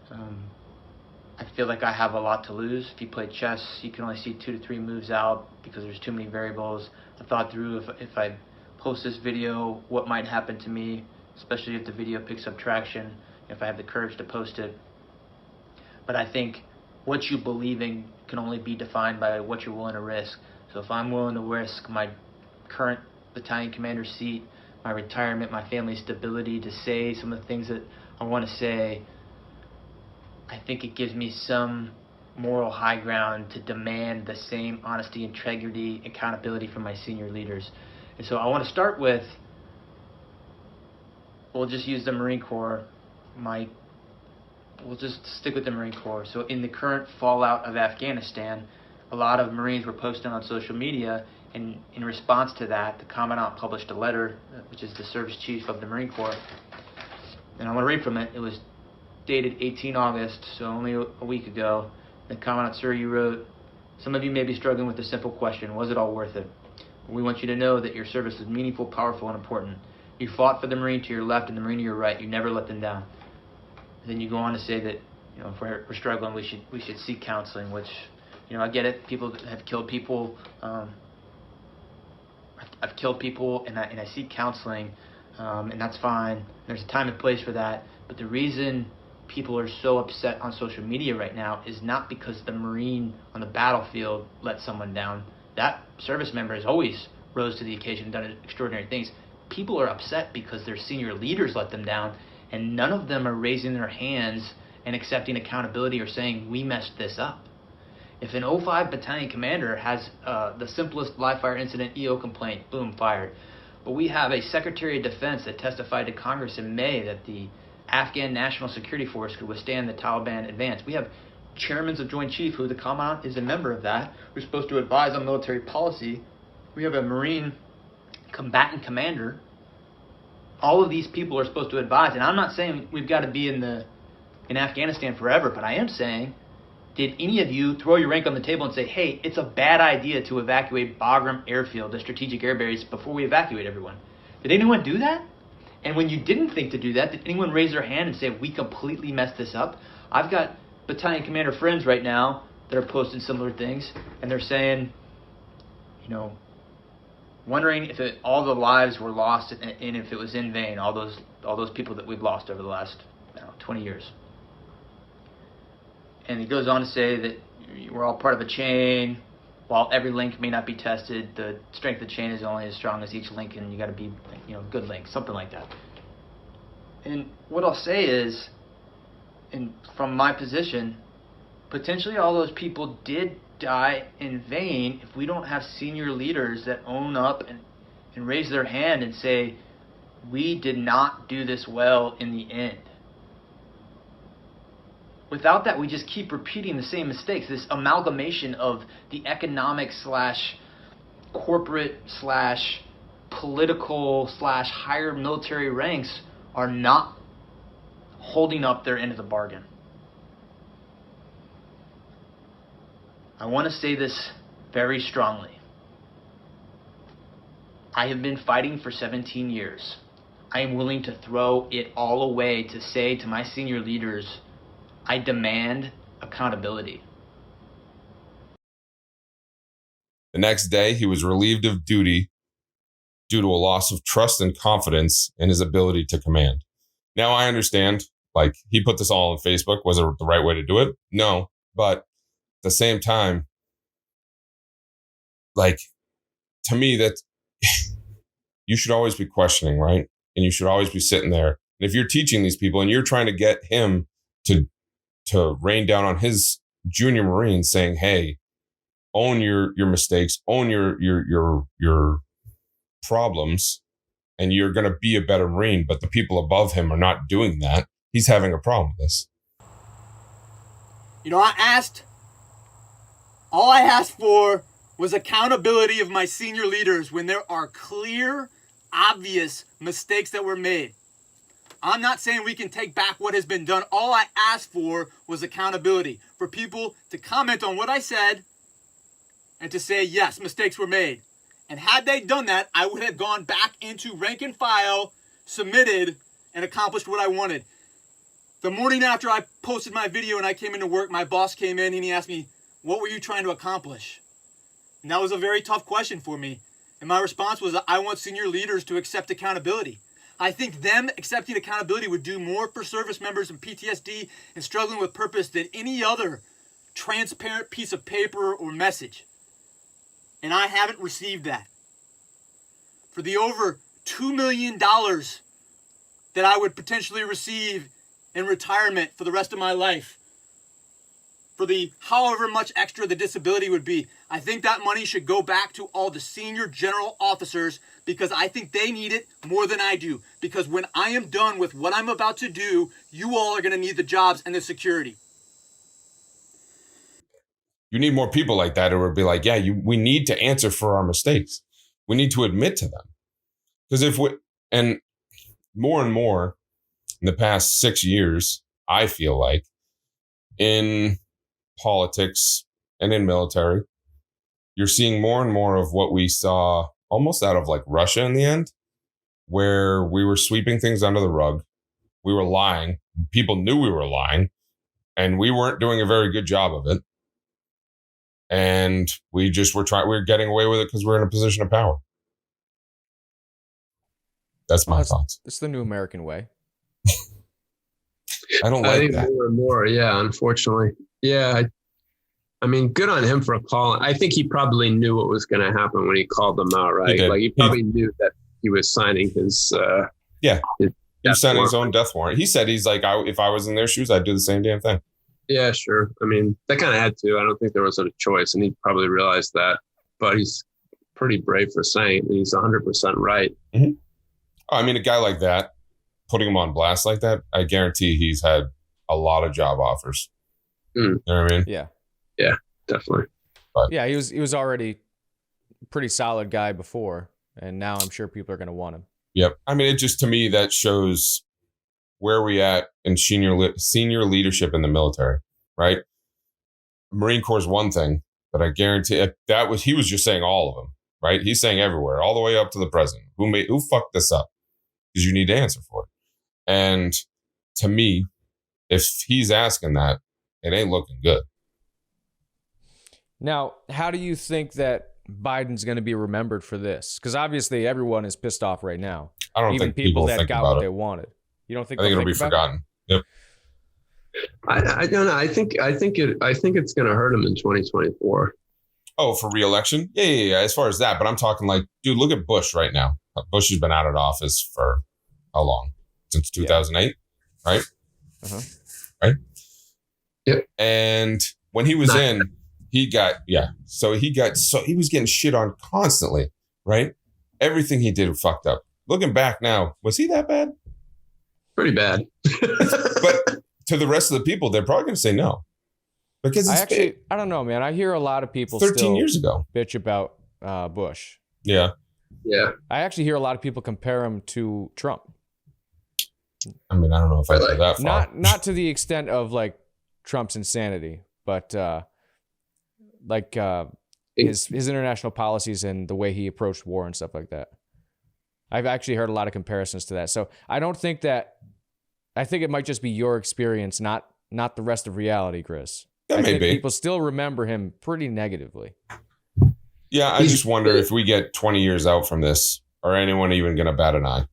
I feel like I have a lot to lose. If you play chess, you can only see 2 to 3 moves out because there's too many variables. I thought through if I post this video, what might happen to me, especially if the video picks up traction, if I have the courage to post it. But I think what you believe in can only be defined by what you're willing to risk. So if I'm willing to risk my current battalion commander seat, my retirement, my family's stability, to say some of the things that I want to say, I think it gives me some moral high ground to demand the same honesty, integrity, accountability from my senior leaders. And so I want to start with, we'll just use the Marine Corps. We'll just stick with the Marine Corps. So in the current fallout of Afghanistan, a lot of Marines were posting on social media, and in response to that, the Commandant published a letter, which is the service chief of the Marine Corps. And I want to read from it. It was dated 18 August, so only a week ago. The Commandant, sir, you wrote, "Some of you may be struggling with a simple question: was it all worth it? We want you to know that your service is meaningful, powerful, and important. You fought for the Marine to your left and the Marine to your right. You never let them down." And then you go on to say that, if we're struggling, we should seek counseling, which, I get it. People have killed people. I've killed people, and I seek counseling, and that's fine. There's a time and place for that. But the reason people are so upset on social media right now is not because the Marine on the battlefield let someone down. That service member has always rose to the occasion and done extraordinary things. People are upset because their senior leaders let them down, and none of them are raising their hands and accepting accountability or saying, we messed this up. If an 05 battalion commander has the simplest live fire incident EO complaint, boom, fired. But we have a Secretary of Defense that testified to Congress in May that the Afghan National Security Force could withstand the Taliban advance. We have chairmen of Joint Chief, who the Commandant is a member of that, who's supposed to advise on military policy. We have a Marine combatant commander. All of these people are supposed to advise, and I'm not saying we've got to be in Afghanistan forever, but I am saying, did any of you throw your rank on the table and say, hey, it's a bad idea to evacuate Bagram Airfield, the strategic air base, before we evacuate everyone? Did anyone do that? And when you didn't think to do that, did anyone raise their hand and say, we completely messed this up? I've got battalion commander friends right now that are posting similar things, and they're saying, wondering if all the lives were lost and if it was in vain, all those people that we've lost over the last 20 years. And he goes on to say that we're all part of a chain. While every link may not be tested, the strength of the chain is only as strong as each link, and you got to be, good link, something like that. And what I'll say is, from my position, potentially all those people did die in vain if we don't have senior leaders that own up and raise their hand and say, we did not do this well in the end. Without that, we just keep repeating the same mistakes. This amalgamation of the economic / corporate / political / higher military ranks are not holding up their end of the bargain. I want to say this very strongly. I have been fighting for 17 years. I am willing to throw it all away to say to my senior leaders, I demand accountability. The next day, he was relieved of duty due to a loss of trust and confidence in his ability to command. Now I understand, he put this all on Facebook. Was it the right way to do it? No. But at the same time, to me, that you should always be questioning, right? And you should always be sitting there. And if you're teaching these people and you're trying to get him to rain down on his junior Marines saying, hey, own your mistakes, own your problems, and you're going to be a better Marine, but the people above him are not doing that, he's having a problem with this. All I asked for was accountability of my senior leaders when there are clear, obvious mistakes that were made. I'm not saying we can take back what has been done. All I asked for was accountability, for people to comment on what I said and to say, yes, mistakes were made. And had they done that, I would have gone back into rank and file, submitted, and accomplished what I wanted. The morning after I posted my video and I came into work, my boss came in and he asked me, what were you trying to accomplish? And that was a very tough question for me. And my response was, I want senior leaders to accept accountability. I think them accepting accountability would do more for service members in PTSD and struggling with purpose than any other transparent piece of paper or message. And I haven't received that. For the over $2 million that I would potentially receive in retirement for the rest of my life, for the however much extra the disability would be, I think that money should go back to all the senior general officers because I think they need it more than I do. Because when I am done with what I'm about to do, you all are going to need the jobs and the security. You need more people like that who would be like, yeah, we need to answer for our mistakes. We need to admit to them. Because and more in the past 6 years, I feel like in politics and in military, you're seeing more and more of what we saw almost out of Russia in the end, where we were sweeping things under the rug. We were lying. People knew we were lying, and we weren't doing a very good job of it. And we were getting away with it because we're in a position of power. That's my thoughts. It's the new American way. I don't like that. More and more, yeah, unfortunately. Yeah, I mean, good on him for calling. I think he probably knew what was going to happen when he called them out, right? He probably knew that he was signing his... he was signing his own death warrant. He said, if I was in their shoes, I'd do the same damn thing. Yeah, sure. I mean, they kind of had to. I don't think there was a choice, and he probably realized that. But he's pretty brave for saying it, and he's 100% right. Mm-hmm. I mean, a guy like that, putting him on blast like that, I guarantee he's had a lot of job offers. Mm. You know what I mean? Yeah, definitely. But, yeah, he was already a pretty solid guy before, and now I'm sure people are going to want him. Yep. I mean, it just, to me, that shows where we at in senior leadership in the military, right? Marine Corps is one thing, but I guarantee he was just saying all of them, right? He's saying everywhere, all the way up to the president. Who fucked this up? because you need to answer for it. And to me, if he's asking that, it ain't looking good. Now, how do you think that Biden's going to be remembered for this? Because obviously everyone is pissed off right now. I don't even think people that think got about what it. they wanted. You don't think? I think it'll be forgotten. Yep. I don't know. I think it's going to hurt him in 2024. Oh, for re-election? Yeah. As far as that, but I'm talking like, dude, look at Bush right now. Bush has been out of office for how long? Since 2008, right? Uh-huh. Right? Yep. And when he was he was getting shit on constantly, right? Everything he did fucked up. Looking back now, was he that bad? Pretty bad. But to the rest of the people, they're probably going to say no. Because I don't know, man. I hear a lot of people 13 years ago bitch about Bush. Yeah. Yeah. I actually hear a lot of people compare him to Trump. I mean, I don't know if I go that far. Not to the extent of like Trump's insanity, but his international policies and the way he approached war and stuff like that. I've actually heard a lot of comparisons to that. So I think it might just be your experience, not the rest of reality, Chris. That may be. People still remember him pretty negatively. Yeah, I just wonder if we get 20 years out from this, are anyone even going to bat an eye?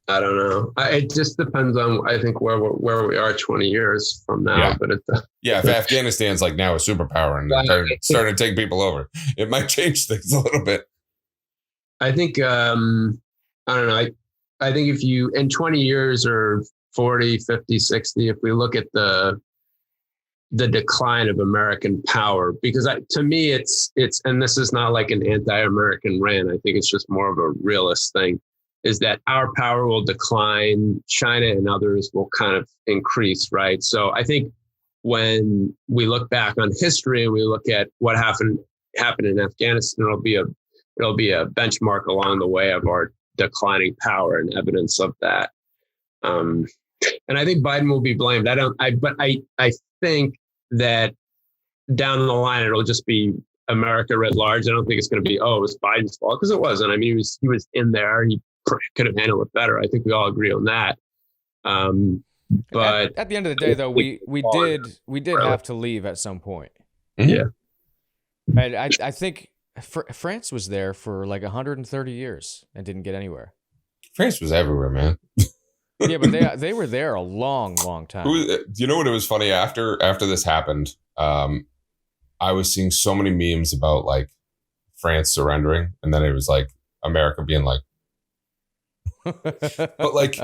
I don't know. It just depends on, I think, where we are 20 years from now. Yeah. But if Afghanistan's like now a superpower and they're starting to take people over, it might change things a little bit. I think, I don't know. I think if you, in 20 years or 40, 50, 60, if we look at the decline of American power, because to me, it's, and this is not like an anti-American rant. I think it's just more of a realist thing, is that our power will decline. China and others will kind of increase, right? So I think when we look back on history and we look at what happened in Afghanistan, it'll be a benchmark along the way of our declining power and evidence of that. And I think Biden will be blamed. But I think that down the line, it'll just be America writ large. I don't think it's going to be, it was Biden's fault, because it wasn't. I mean, he was in there. He could have handled it better. I think we all agree on that. But at the end of the day, though, we did have to leave at some point. Yeah. And I think France was there for like 130 years and didn't get anywhere. France was everywhere, man. Yeah, but they were there a long, long time. Do you know what it was funny after this happened? I was seeing so many memes about like France surrendering, and then it was like America being like, but like,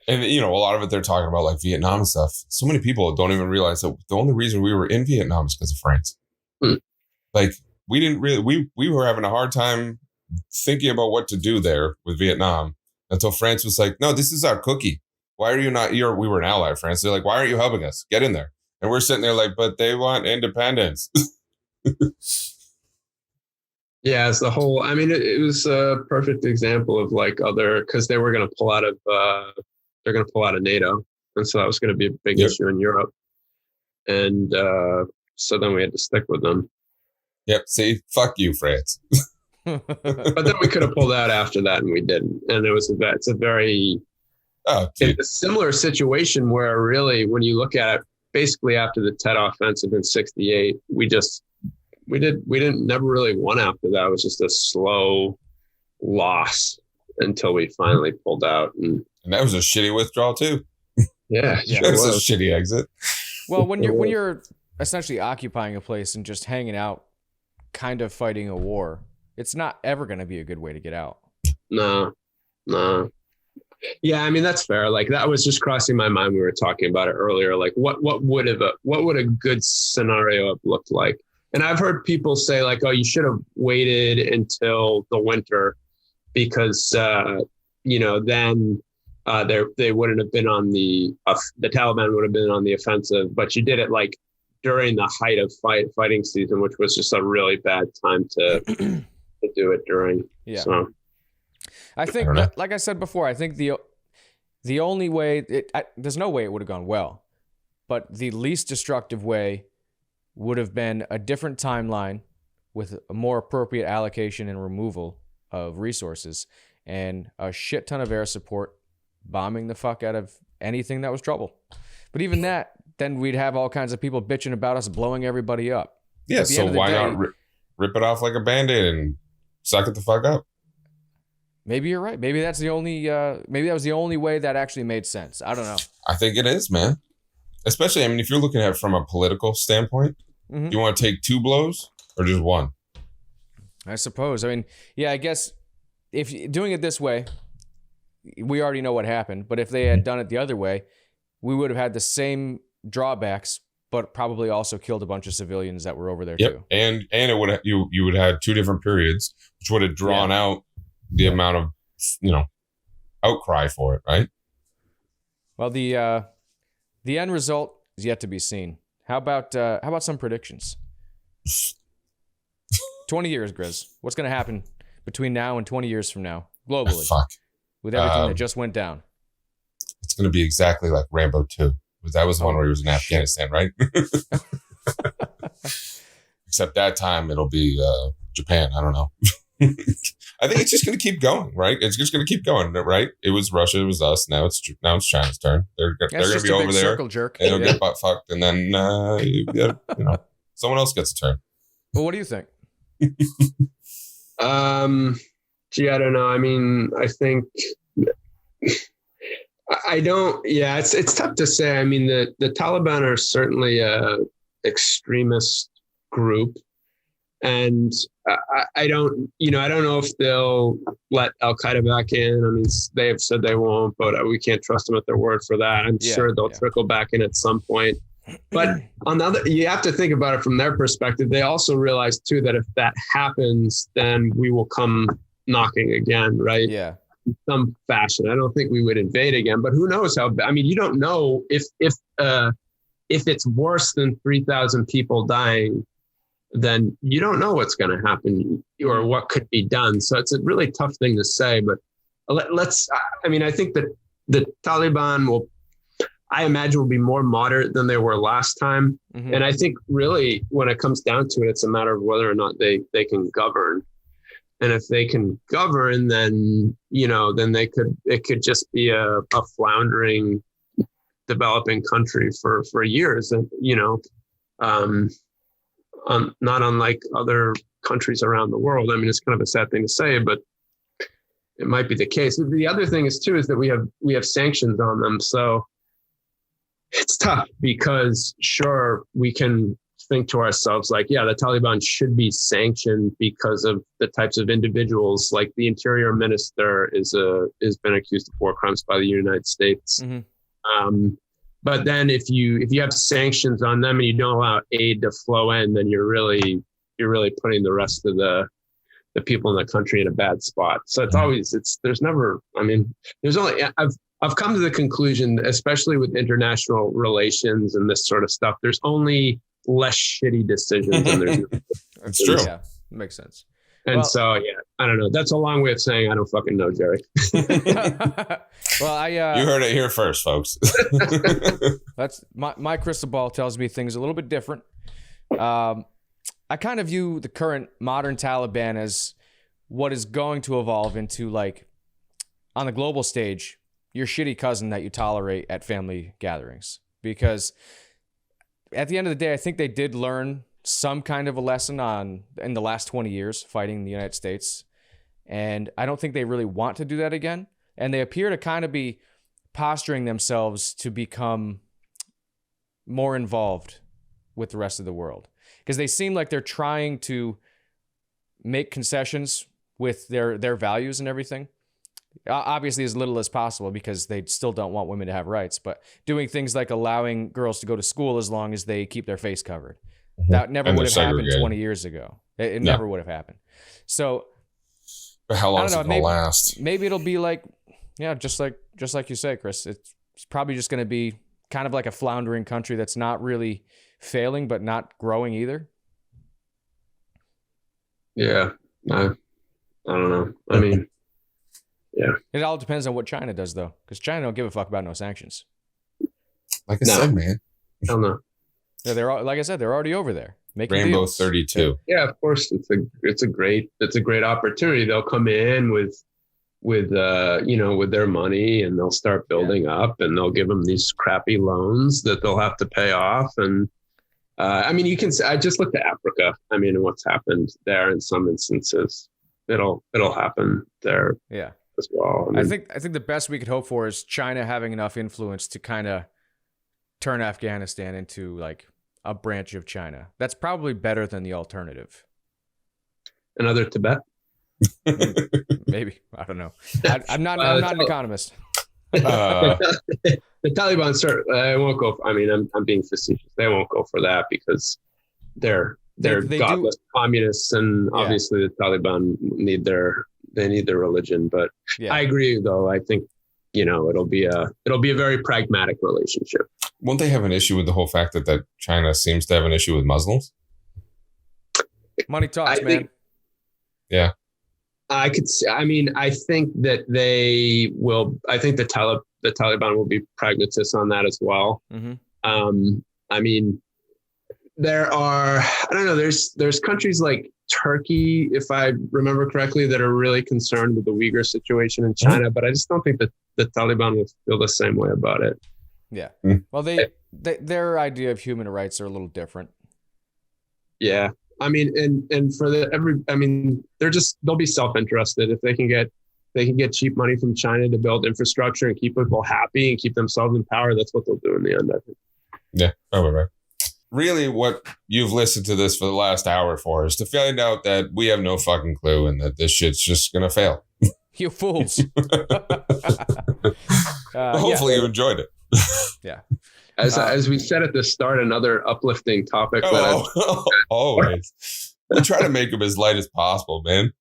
and a lot of it they're talking about like Vietnam and stuff. So many people don't even realize that the only reason we were in Vietnam is because of France. Like we didn't really, we were having a hard time thinking about what to do there with Vietnam until France was like, no, this is our cookie. Why are you not here? We were an ally of France. They're like, why aren't you helping us? Get in there. And we're sitting there like, but they want independence. Yeah, it's the whole, I mean, it was a perfect example of like because they were going to pull out of, they're going to pull out of NATO. And so that was going to be a big issue in Europe. And so then we had to stick with them. Yep. See, fuck you, France. But then we could have pulled out after that and we didn't. And it's a very, it's a similar situation where really, when you look at it, basically after the Tet Offensive in '68, we didn't never really won after that. It was just a slow loss until we finally pulled out. And that was a shitty withdrawal too. Yeah. That was a shitty exit. Well, when you're essentially occupying a place and just hanging out, kind of fighting a war, it's not ever going to be a good way to get out. No. Yeah, I mean, that's fair. Like that was just crossing my mind. We were talking about it earlier. Like what would a good scenario have looked like? And I've heard people say like, oh, you should have waited until the winter because, then they wouldn't have been on the Taliban would have been on the offensive, but you did it like during the height of fighting season, which was just a really bad time to do it during. Yeah. So. I think, like I said before, I think the only way, there's no way it would have gone well, but the least destructive way would have been a different timeline with a more appropriate allocation and removal of resources, and a shit ton of air support, bombing the fuck out of anything that was trouble. But even that, then we'd have all kinds of people bitching about us blowing everybody up. Yeah, so why not rip it off like a bandaid and suck it the fuck up? Maybe you're right. Maybe that's the only. Maybe that was the only way that actually made sense. I don't know. I think it is, man. Especially, I mean, if you're looking at it from a political standpoint, do you want to take 2 blows or just 1? I suppose. I mean, yeah, I guess if doing it this way, we already know what happened. But if they had done it the other way, we would have had the same drawbacks, but probably also killed a bunch of civilians that were over there too. And it would you would have had 2 different periods, which would have drawn out the amount of outcry for it, right? Well, the end result is yet to be seen. How about some predictions? 20 years, Grizz. What's going to happen between now and 20 years from now, globally? With everything that just went down. It's going to be exactly like Rambo 2. That was the one where he was in Afghanistan, right? Except that time it'll be Japan. I don't know. I think it's just going to keep going, right? It's just going to keep going, right? It was Russia, it was us. Now it's China's turn. They're going to be over there. Circle jerk. And they'll get butt fucked, and then someone else gets a turn. Well, what do you think? Gee, I don't know. I mean, I think I don't. Yeah, it's tough to say. I mean, the Taliban are certainly a extremist group, and I don't know if they'll let Al Qaeda back in. I mean, they have said they won't, but we can't trust them at their word for that. I'm sure they'll trickle back in at some point. But you have to think about it from their perspective. They also realize too that if that happens, then we will come knocking again, right? Yeah. In some fashion. I don't think we would invade again, but who knows how? I mean, you don't know if it's worse than 3,000 people dying, then you don't know what's going to happen or what could be done. So it's a really tough thing to say. But I think that the Taliban I imagine will be more moderate than they were last time. Mm-hmm. And I think really when it comes down to it, it's a matter of whether or not they can govern. And if they can govern, then, then it could just be a floundering developing country for years. And, not unlike other countries around the world. I mean, it's kind of a sad thing to say, but it might be the case. The other thing is that we have sanctions on them. So it's tough because sure, we can think to ourselves like, yeah, the Taliban should be sanctioned because of the types of individuals, like the interior minister has been accused of war crimes by the United States. Mm-hmm. But then if you have sanctions on them and you don't allow aid to flow in, then you're really putting the rest of the people in the country in a bad spot. So I've come to the conclusion, especially with international relations and this sort of stuff, there's only less shitty decisions than there's. That's true. Yeah, makes sense. And I don't know. That's a long way of saying I don't fucking know, Jerry. Well, you heard it here first, folks. That's my crystal ball tells me things a little bit different. I kind of view the current modern Taliban as what is going to evolve into, like, on the global stage, your shitty cousin that you tolerate at family gatherings. Because at the end of the day, I think they did learn some kind of a lesson in the last 20 years fighting the United States. And I don't think they really want to do that again. And they appear to kind of be posturing themselves to become more involved with the rest of the world. Because they seem like they're trying to make concessions with their values and everything. Obviously as little as possible because they still don't want women to have rights, but doing things like allowing girls to go to school as long as they keep their face covered. Mm-hmm. That never would have happened 20 years ago. It never would have happened. So but how long is it going to last? Maybe it'll be like, just like you say, Chris, it's probably just going to be kind of like a floundering country that's not really failing, but not growing either. Yeah. I don't know. I mean, yeah. It all depends on what China does, though, because China don't give a fuck about no sanctions. Like I said, man. I don't know. Yeah, like I said, they're already over there making Rainbow deals. 32. Yeah, of course, it's a great opportunity. They'll come in with with their money, and they'll start building up, and they'll give them these crappy loans that they'll have to pay off. And I mean, I just look to Africa. I mean, and what's happened there in some instances, it'll happen there. Yeah. As well. I think the best we could hope for is China having enough influence to kind of turn Afghanistan into like a branch of China. That's probably better than the alternative. Another Tibet? Maybe. I don't know. I'm not an economist. The Taliban I won't go. I mean, I'm being facetious. They won't go for that because they're godless communists, and obviously the Taliban need their religion. But I agree, though. I think it'll be a very pragmatic relationship. Won't they have an issue with the whole fact that China seems to have an issue with Muslims? Money talks, man. Yeah. I could see, I mean, I think that they will. I think the Taliban will be pragmatists on that as well. Mm-hmm. I mean, I don't know. There's countries like Turkey, if I remember correctly, that are really concerned with the Uyghur situation in China, but I just don't think that the Taliban will feel the same way about it. Yeah. Well, their idea of human rights are a little different. Yeah. I mean, and for they'll be self-interested if they can get cheap money from China to build infrastructure and keep people happy and keep themselves in power. That's what they'll do in the end, I think. Yeah, probably right. Really, what you've listened to this for the last hour for is to find out that we have no fucking clue and that this shit's just gonna fail. You fools. Hopefully you enjoyed it. Yeah. As we said at the start, another uplifting topic. Always. We try to make them as light as possible, man.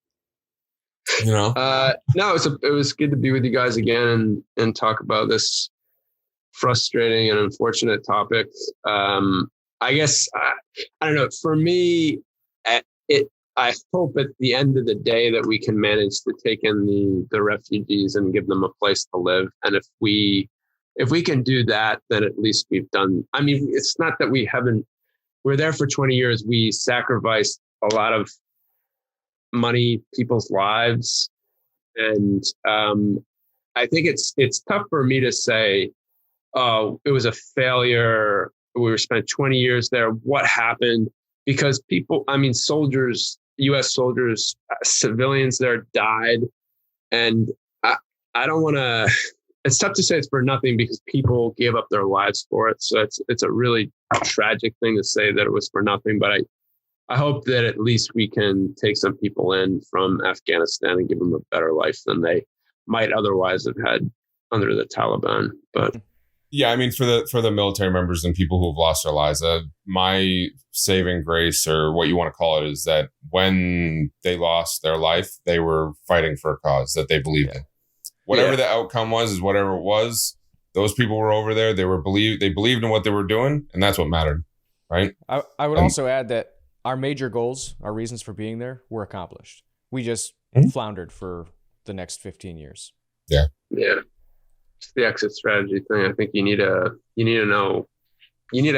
No, it was good to be with you guys again and talk about this frustrating and unfortunate topic. I guess I don't know. For me, I hope at the end of the day that we can manage to take in the refugees and give them a place to live. And if we can do that, then at least we've done. I mean, it's not that we're there for 20 years. We sacrificed a lot of money, people's lives. And I think it's tough for me to say, oh, it was a failure. We spent 20 years there. What happened? Because soldiers, U.S. soldiers, civilians there died. And I don't want to, it's tough to say it's for nothing because people gave up their lives for it. So it's a really tragic thing to say that it was for nothing. But I hope that at least we can take some people in from Afghanistan and give them a better life than they might otherwise have had under the Taliban. But yeah, I mean, for the military members and people who have lost their lives, my saving grace, or what you want to call it, is that when they lost their life, they were fighting for a cause that they believed in. Whatever the outcome was, is whatever it was. Those people were over there. They believed in what they were doing, and that's what mattered, right? I would also add that our major goals, our reasons for being there, were accomplished. We just floundered for the next 15 years. Yeah. It's the exit strategy thing. I think you need to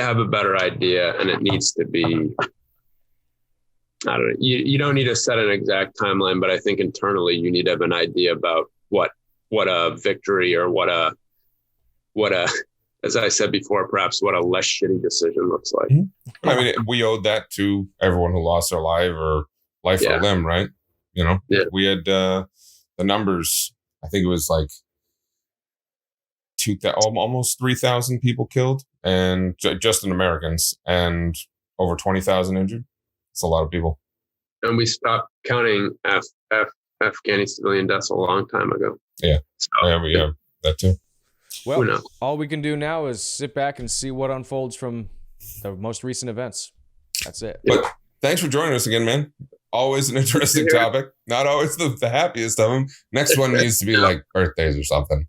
have a better idea, and it needs to be, I don't know, you don't need to set an exact timeline, but I think internally you need to have an idea about what a victory, or what a, as I said before, perhaps what a less shitty decision looks like. I mean, we owed that to everyone who lost their life or limb, right? We had the numbers. I think it was like almost 3,000 people killed, and just in Americans, and over 20,000 injured. It's a lot of people. And we stopped counting Afghani civilian deaths a long time ago. Yeah. So, we have that too. Well, all we can do now is sit back and see what unfolds from the most recent events. That's it. But thanks for joining us again, man. Always an interesting topic. Not always the happiest of them. Next one needs to be like birthdays or something.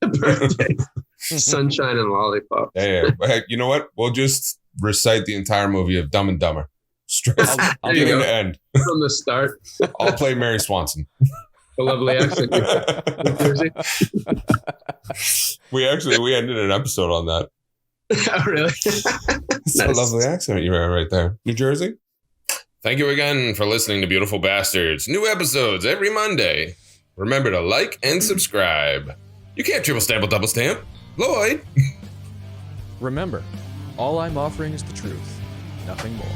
Birthdays. Sunshine and lollipop. Yeah. Heck, you know what? We'll just recite the entire movie of Dumb and Dumber. Straight I'll to the end. From the start. I'll play Mary Swanson. A lovely accent. We ended an episode on that. Oh, really? It's a lovely accent you have right there. New Jersey? Thank you again for listening to Beautiful Bastards. New episodes every Monday. Remember to like and subscribe. You can't triple stamp or double stamp. Lloyd. Remember, all I'm offering is the truth, nothing more.